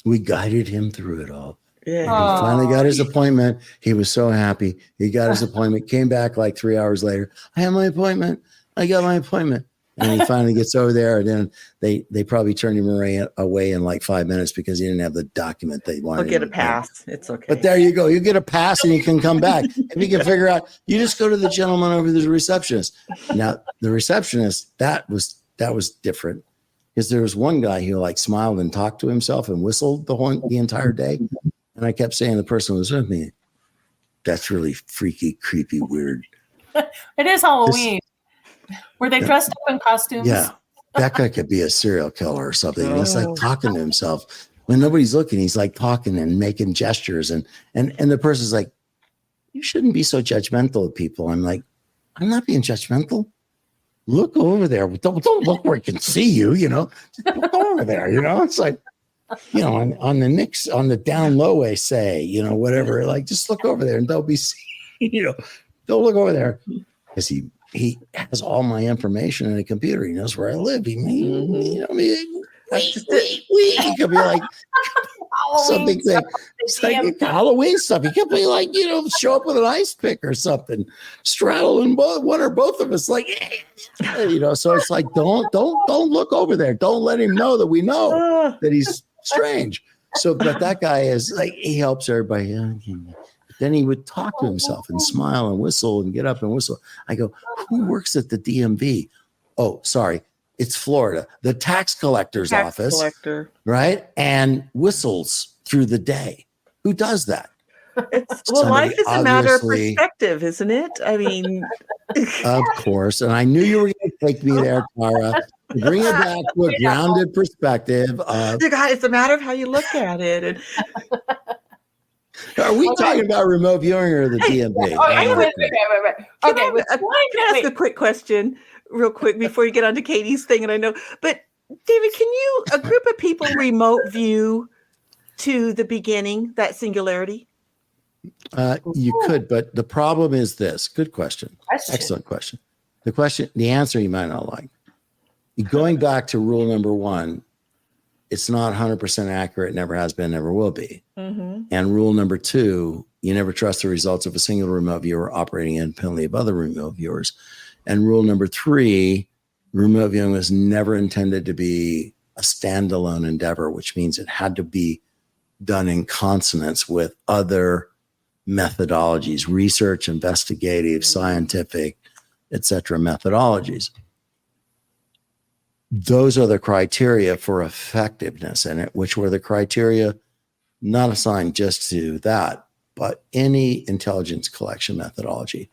Speaker 4: we guided him through it all. Yeah. He finally got his appointment. He was so happy. He got his appointment, came back like 3 hours later. I have my appointment. I got my appointment. And he finally gets over there, and then they probably turned him away in like 5 minutes because he didn't have the document they wanted.
Speaker 3: He'll get a pass. It's okay.
Speaker 4: But there you go. You get a pass and you can come back. If you can figure out, you just go to the gentleman over the receptionist. Now, the receptionist, that was different because there was one guy who like smiled and talked to himself and whistled the entire day. And I kept saying the person who was with me, that's really freaky, creepy, weird.
Speaker 2: It is Halloween. Were they dressed up in costumes?
Speaker 4: Yeah. That guy could be a serial killer or something. And he's like talking to himself. When nobody's looking, he's like talking and making gestures. And the person's like, you shouldn't be so judgmental of people. I'm like, I'm not being judgmental. Look over there. Don't look where I can see you, Just look over there, It's like, on the Knicks, on the down low way, say, whatever. Like, just look over there and don't be seen, don't look over there. Because he has all my information in a computer. He knows where I live. He could be like some big thing. It's like Halloween stuff. He could be like, show up with an ice pick or something, straddling one or both of us. Like, so it's like, don't look over there. Don't let him know that we know that he's strange. So, but that guy is like, he helps everybody. Then he would talk to himself and smile and whistle and get up and whistle. I go, who works at the DMV? Oh, sorry. It's Florida. The tax collector's office. Right? And whistles through the day. Who does that?
Speaker 3: Life is a matter of perspective, isn't it? I mean.
Speaker 4: Of course. And I knew you were going to take me there, Tara. Bring it back to a grounded perspective.
Speaker 3: It's a matter of how you look at it. And
Speaker 4: are we talking about remote viewing or the DMV?
Speaker 3: Can I ask a quick question real quick before you get on to Katie's thing? And I know, but David, can a group of people remote view to the beginning, that singularity?
Speaker 4: You could, but the problem is this. Good question. Excellent question. The answer you might not like. Going back to rule number 1, it's not 100% accurate, never has been, never will be. Mm-hmm. And rule number 2, you never trust the results of a single remote viewer operating independently of other remote viewers. And rule number 3, remote viewing was never intended to be a standalone endeavor, which means it had to be done in consonance with other methodologies, research, investigative, scientific, etc. methodologies. Those are the criteria for effectiveness in it, which were the criteria not assigned just to that, but any intelligence collection methodology.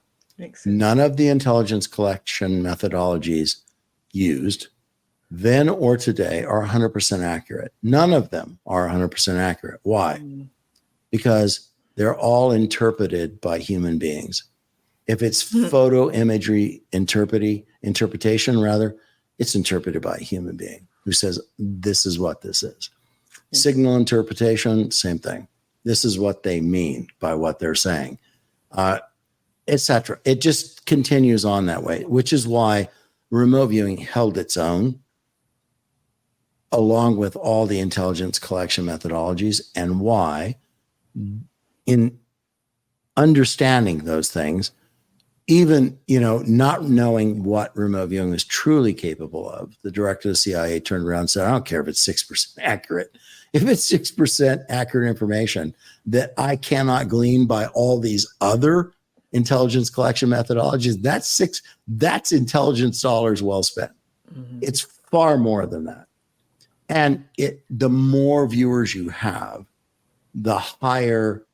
Speaker 4: None of the intelligence collection methodologies used then or today are 100% accurate. None of them are 100% accurate. Why? Because they're all interpreted by human beings. If it's photo imagery interpretation, rather, it's interpreted by a human being who says, this is what this is. Signal interpretation, same thing. This is what they mean by what they're saying, etc. It just continues on that way, which is why remote viewing held its own along with all the intelligence collection methodologies, and why in understanding those things, even, not knowing what remote viewing was truly capable of, the director of the CIA turned around and said, I don't care if it's 6% accurate. If it's 6% accurate information that I cannot glean by all these other intelligence collection methodologies, that's intelligence dollars well spent. It's far more than that. And the more viewers you have, the higher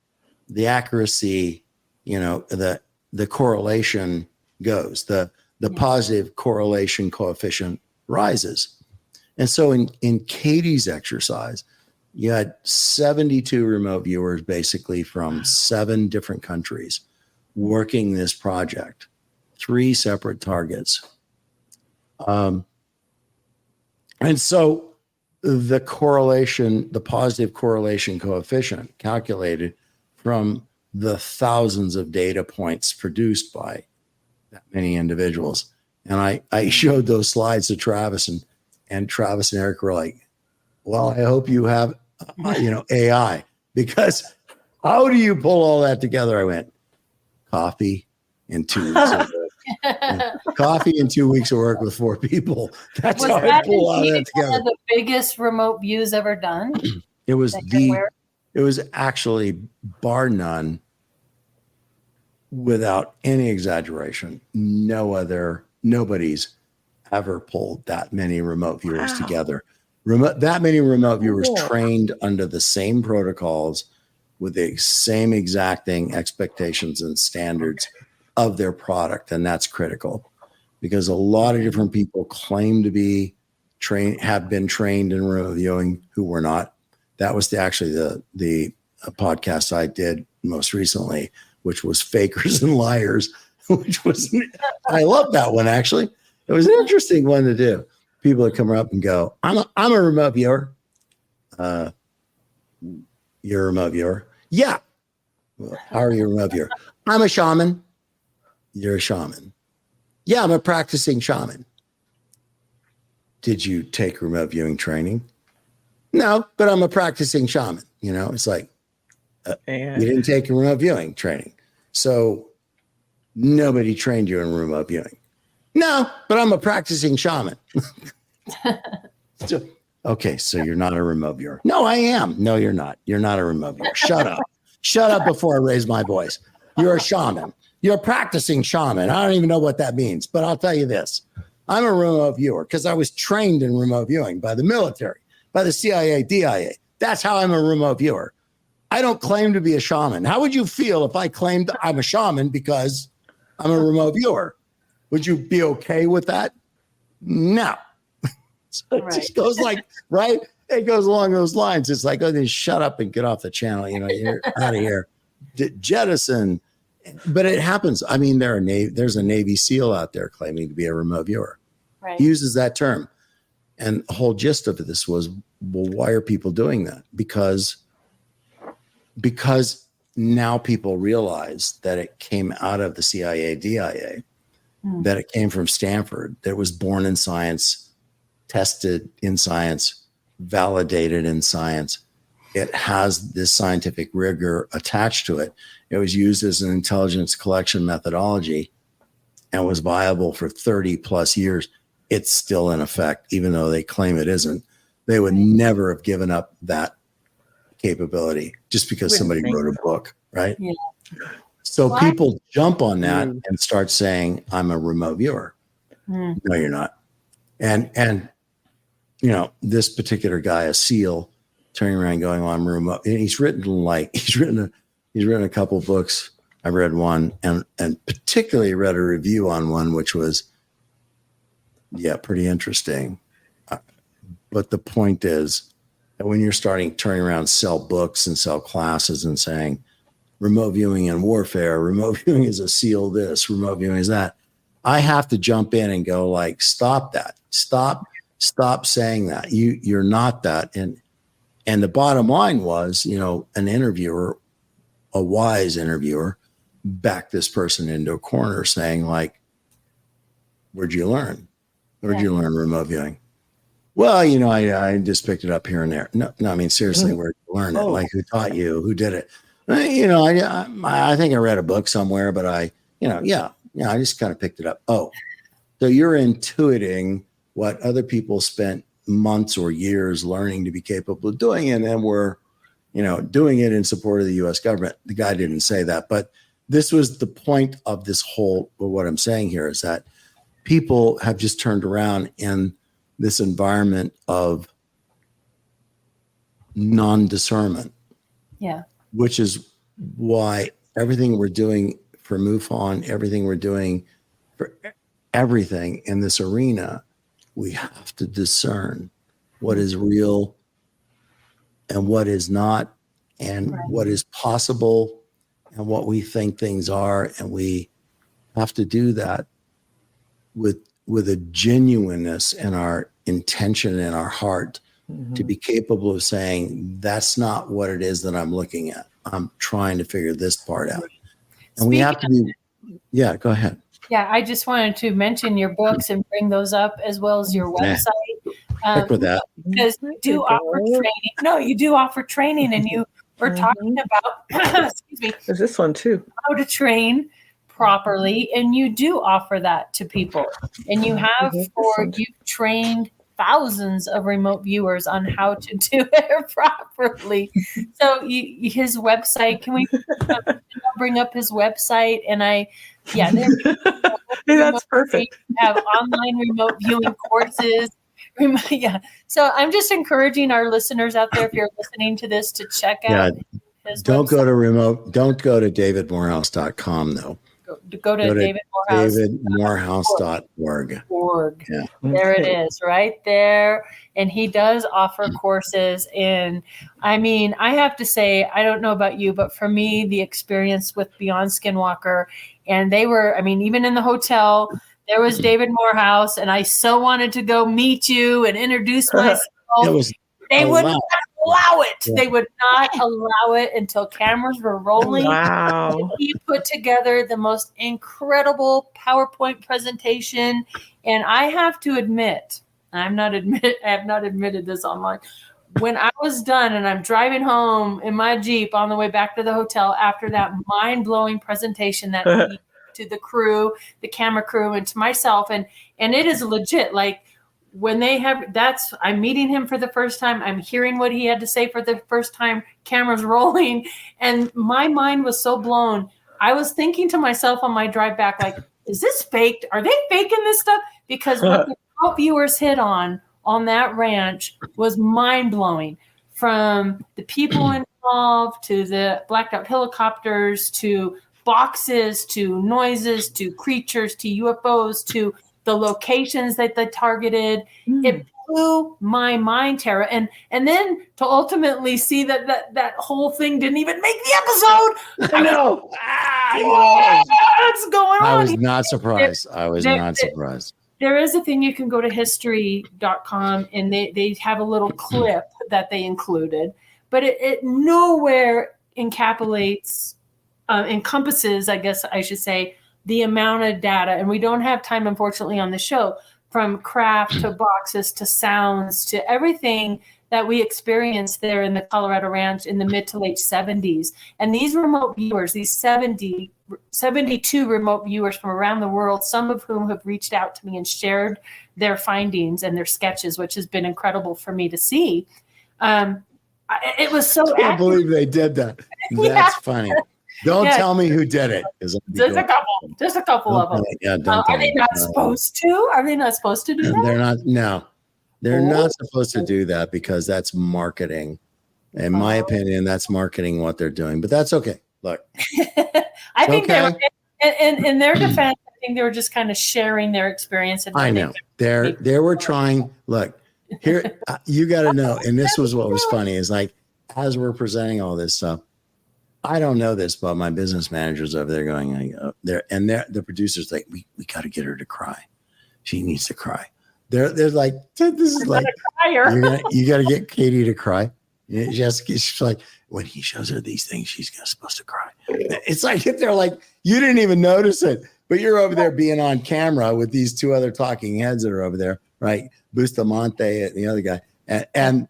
Speaker 4: the accuracy, the correlation goes, the positive correlation coefficient rises. And so in Katie's exercise, you had 72 remote viewers basically from 7 different countries working this project, 3 separate targets. And so the positive correlation coefficient calculated from the thousands of data points produced by that many individuals. And I showed those slides to Travis, and Travis and Eric were like, well, I hope you have, AI, because how do you pull all that together? I went, coffee in 2 weeks of work. Coffee in 2 weeks of work with 4 people. That's how I pull all that together.
Speaker 2: One of the biggest remote views ever done.
Speaker 4: It was actually, bar none, without any exaggeration, nobody's ever pulled that many remote viewers together. That many remote viewers trained under the same protocols with the same exacting expectations and standards of their product. And that's critical, because a lot of different people claim to be trained, have been trained in remote viewing, who were not. That was actually the podcast I did most recently, which was Fakers and Liars, which was, I love that one, actually. It was an interesting one to do. People that come up and go, I'm a remote viewer. You're a remote viewer? Yeah. Well, how are you a remote viewer? I'm a shaman. You're a shaman. Yeah, I'm a practicing shaman. Did you take remote viewing training? No, but I'm a practicing shaman. It's like, you didn't take remote viewing training. So nobody trained you in remote viewing. No, but I'm a practicing shaman. Okay, so you're not a remote viewer. No, I am. No, you're not. You're not a remote viewer. Shut up. Shut up before I raise my voice. You're a shaman. You're a practicing shaman. I don't even know what that means, but I'll tell you this. I'm a remote viewer because I was trained in remote viewing by the military, by the CIA, DIA. That's how I'm a remote viewer. I don't claim to be a shaman. How would you feel if I claimed I'm a shaman because I'm a remote viewer? Would you be okay with that? No. So it just goes like, right? It goes along those lines. It's like, oh, then shut up and get off the channel. You're out of here. Jettison. But it happens. I mean, there's a Navy SEAL out there claiming to be a remote viewer.
Speaker 2: Right.
Speaker 4: He uses that term. And the whole gist of this was, well, why are people doing that? Because now people realize that it came out of the CIA, DIA, that it came from Stanford, that it was born in science, tested in science, validated in science. It has this scientific rigor attached to it. It was used as an intelligence collection methodology and was viable for 30 plus years. It's still in effect, even though they claim it isn't. They would never have given up that capability just because somebody wrote a book, right? Yeah. So people jump on that and start saying, I'm a remote viewer. No, you're not. And this particular guy, a SEAL, turning around going, I'm remote. And he's written a couple of books. I read one and particularly read a review on one, which was Yeah, pretty interesting. But the point is that when you're turning around, sell books and sell classes and saying remote viewing in warfare, remote viewing is a SEAL this, remote viewing is that, I have to jump in and go like, stop that. Stop saying that. You're not that. And the bottom line was, an interviewer, a wise interviewer, backed this person into a corner saying like, where'd you learn? Where'd you learn remote viewing? Well, I just picked it up here and there. No, I mean, seriously, where'd you learn it? Like, who taught you? Who did it? I think I read a book somewhere, but I just kind of picked it up. Oh, so you're intuiting what other people spent months or years learning to be capable of doing, and then we're, doing it in support of the U.S. government. The guy didn't say that, but this was the point of this whole. What I'm saying here is that people have just turned around in this environment of non-discernment.
Speaker 2: Yeah.
Speaker 4: Which is why everything we're doing for MUFON, everything we're doing for everything in this arena, we have to discern what is real and what is not, and what is possible and what we think things are. And we have to do that with a genuineness in our intention in our heart, to be capable of saying, that's not what it is that I'm looking at. I'm trying to figure this part out. And we have to be, go ahead.
Speaker 2: Yeah, I just wanted to mention your books and bring those up, as well as your website.
Speaker 4: Heck with that.
Speaker 2: Because you do offer training. No, you do offer training, and you were talking about, excuse me.
Speaker 3: There's this one too.
Speaker 2: How to train properly, and you do offer that to people. And you have you've trained thousands of remote viewers on how to do it properly. So his website, can we bring up his website? And
Speaker 3: that's perfect.
Speaker 2: Have online remote viewing courses. So I'm just encouraging our listeners out there, if you're listening to this, to check out his
Speaker 4: Don't
Speaker 2: website.
Speaker 4: Don't go to davidmorehouse.com though.
Speaker 2: Go to David Morehouse.
Speaker 4: davidmorehouse.org.
Speaker 2: Yeah. There it is, right there. And he does offer courses. And I mean, I have to say, I don't know about you, but for me, the experience with Beyond Skinwalker, and they were, even in the hotel, there was David Morehouse, and I so wanted to go meet you and introduce myself. They would not allow it. Yeah. They would not allow it until cameras were rolling.
Speaker 3: Wow.
Speaker 2: He put together the most incredible PowerPoint presentation. And I have to admit, I have not admitted this online. When I was done and I'm driving home in my Jeep on the way back to the hotel after that mind-blowing presentation that to the crew, the camera crew, and to myself, and it is legit. Like, when I'm meeting him for the first time. I'm hearing what he had to say for the first time, cameras rolling. And my mind was so blown. I was thinking to myself on my drive back, like, is this faked? Are they faking this stuff? Because what the top viewers hit on that ranch was mind blowing, from the people involved to the blacked out helicopters, to boxes, to noises, to creatures, to UFOs, to the locations that they targeted. It blew my mind, Tara. And then to ultimately see that whole thing didn't even make the episode.
Speaker 4: I know.
Speaker 2: What's going on?
Speaker 4: I was not surprised.
Speaker 2: There is a thing, you can go to history.com, and they have a little clip that they included, but it nowhere encompasses, I guess I should say, the amount of data. And we don't have time, unfortunately, on the show, from craft to boxes to sounds to everything that we experienced there in the Colorado Ranch in the mid to late 70s. And these remote viewers, these 72 remote viewers from around the world, some of whom have reached out to me and shared their findings and their sketches, which has been incredible for me to see. It was so
Speaker 4: I can't believe they did that. That's funny. Don't tell me who did it.
Speaker 2: Just a couple of them.
Speaker 4: Yeah,
Speaker 2: are they not supposed to? Are they not supposed to do that?
Speaker 4: They're not. No, they're not supposed to do that, because that's marketing. In my opinion, that's marketing what they're doing. But that's okay. Look,
Speaker 2: I think they were, in their defense, I think they were just kind of sharing their experience. And
Speaker 4: I know they were trying. Look here, you got to know. And this was what was funny is like, as we're presenting all this stuff, I don't know this, but my business manager's over there going there, and the producers like, we got to get her to cry. She needs to cry. They're like, this is like, you got to get Katie to cry. She's like, when he shows her these things, she's supposed to cry. It's like, if they're like, you didn't even notice it, but you're over there being on camera with these two other talking heads that are over there, right? Bustamante and the other guy, and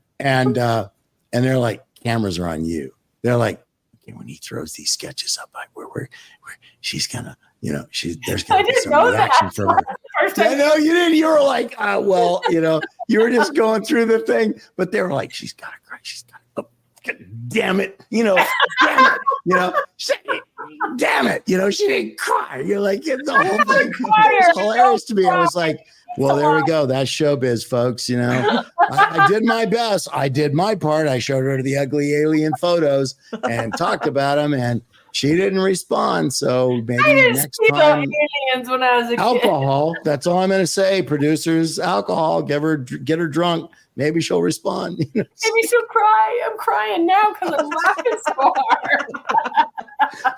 Speaker 4: they're like, cameras are on you. They're like, okay, when he throws these sketches up, like where she's gonna, there's gonna be some reaction from her. I know you didn't. You were like, well, you were just going through the thing, but they were like, she's gotta cry. She's gotta. Oh, damn it, damn it, she didn't cry. You're like, the whole thing was hilarious to me. I was like, well, there we go. That's showbiz, folks. I did my best. I did my part. I showed her the ugly alien photos and talked about them, and she didn't respond. So maybe next time,
Speaker 2: aliens when I was a kid.
Speaker 4: Alcohol. That's all I'm going to say. Producers, alcohol. Get her drunk. Maybe she'll respond.
Speaker 2: Maybe she'll cry. I'm crying now because I'm laughing so hard.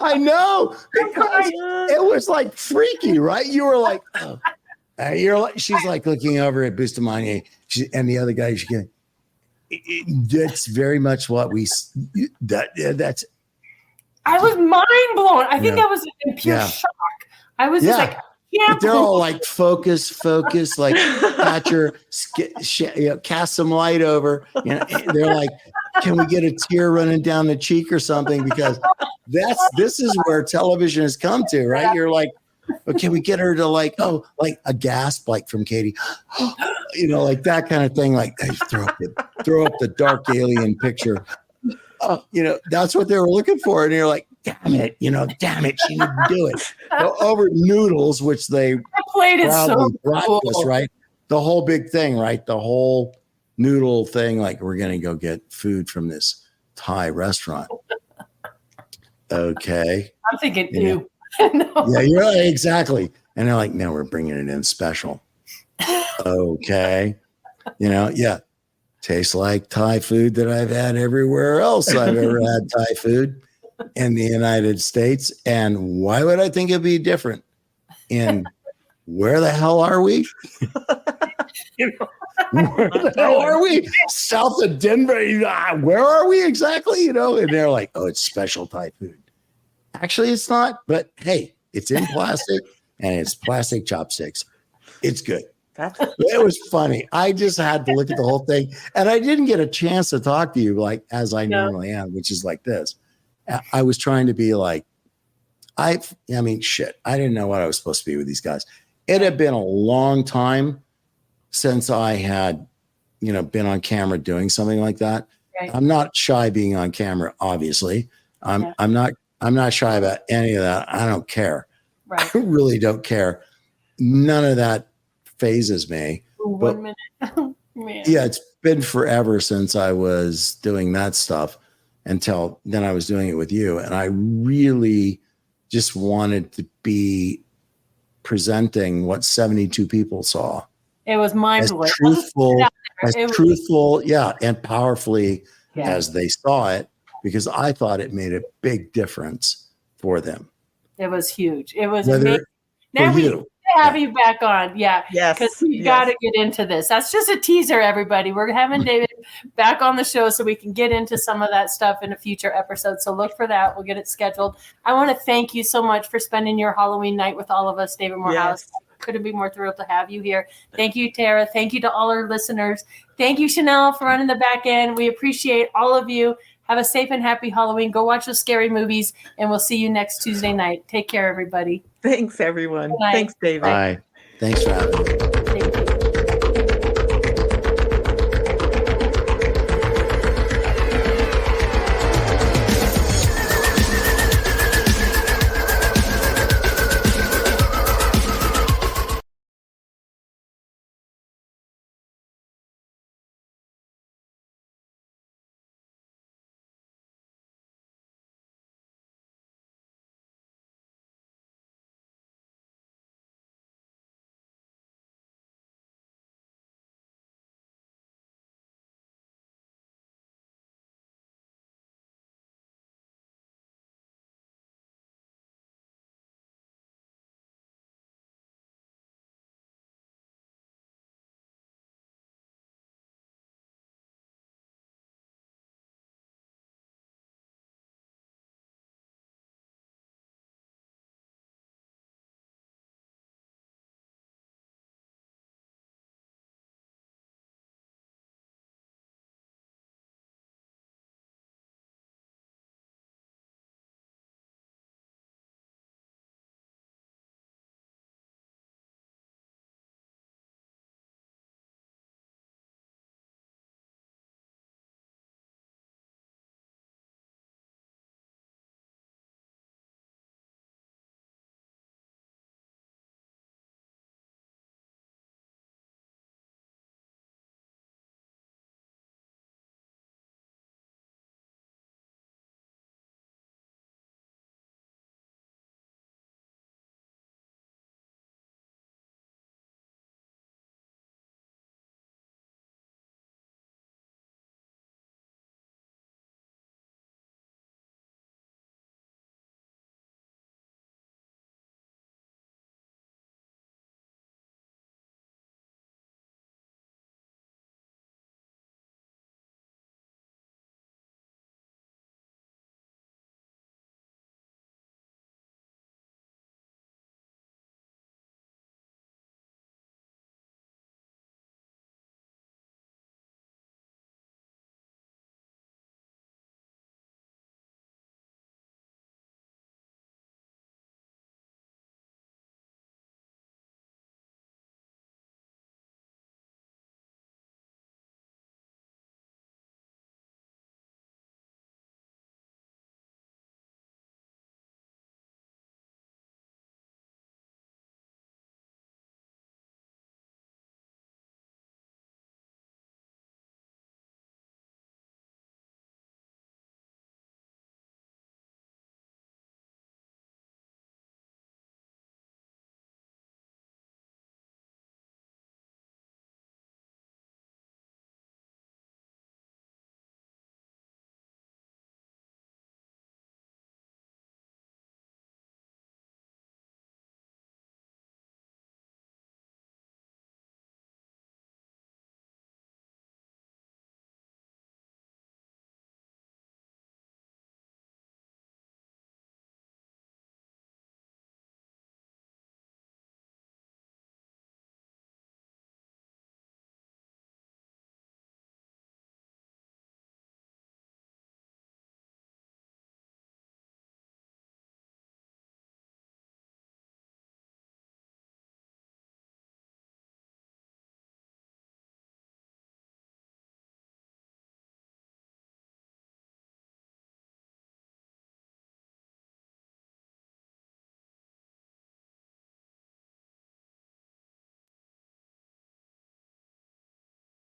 Speaker 4: I know, because it was like freaky, right? You were like, oh. She's like looking over at Bustamante and the other guy. That's very much what that's.
Speaker 2: I was mind blown. I think I was in pure shock. I was just like,
Speaker 4: they're all like, focus, like Thatcher, cast some light over. They're like, can we get a tear running down the cheek or something? Because this is where television has come to, right? You're like, okay, we get her to like a gasp, like from Katie, like that kind of thing. Like, hey, throw up the dark alien picture. That's what they were looking for. And you're like, damn it, she didn't do it. Over noodles, which they
Speaker 2: played it so cool.
Speaker 4: Us, right? The whole big thing, right? The whole noodle thing, like, we're going to go get food from this Thai restaurant. Okay.
Speaker 2: I'm thinking,
Speaker 4: ew. No. Yeah, you're right, exactly. And they're like, no, we're bringing it in special. Okay. Tastes like Thai food that I've had everywhere else I've ever had Thai food in the United States. And why would I think it'd be different? And where the hell are we? Where the hell are we? South of Denver. Where are we exactly? And they're like, oh, it's special Thai food. Actually, it's not, but hey, it's in plastic and it's plastic chopsticks. It's good. It was funny. I just had to look at the whole thing, and I didn't get a chance to talk to you like as I normally am, which is like this. I was trying to be like, I didn't know what I was supposed to be with these guys. It had been a long time since I had, been on camera doing something like that. Right. I'm not shy being on camera, obviously. I'm not shy about any of that. I don't care. Right. I really don't care. None of that phases me.
Speaker 2: But, 1 minute. Man.
Speaker 4: Yeah, it's been forever since I was doing that stuff until then I was doing it with you. And I really just wanted to be presenting what 72 people saw.
Speaker 2: It was mind-blowing.
Speaker 4: As truthful, and powerfully as they saw it, because I thought it made a big difference for them.
Speaker 2: It was huge. It was amazing. Now we have you back on. Yeah.
Speaker 3: Yes.
Speaker 2: Because we got to get into this. That's just a teaser, everybody. We're having David back on the show so we can get into some of that stuff in a future episode. So look for that. We'll get it scheduled. I want to thank you so much for spending your Halloween night with all of us, David Morehouse. Yes. Couldn't be more thrilled to have you here. Thank you, Tara. Thank you to all our listeners. Thank you, Chanel, for running the back end. We appreciate all of you. Have a safe and happy Halloween. Go watch those scary movies, and we'll see you next Tuesday night. Take care, everybody.
Speaker 3: Thanks, everyone. Thanks, David.
Speaker 4: Bye. Thanks for having me.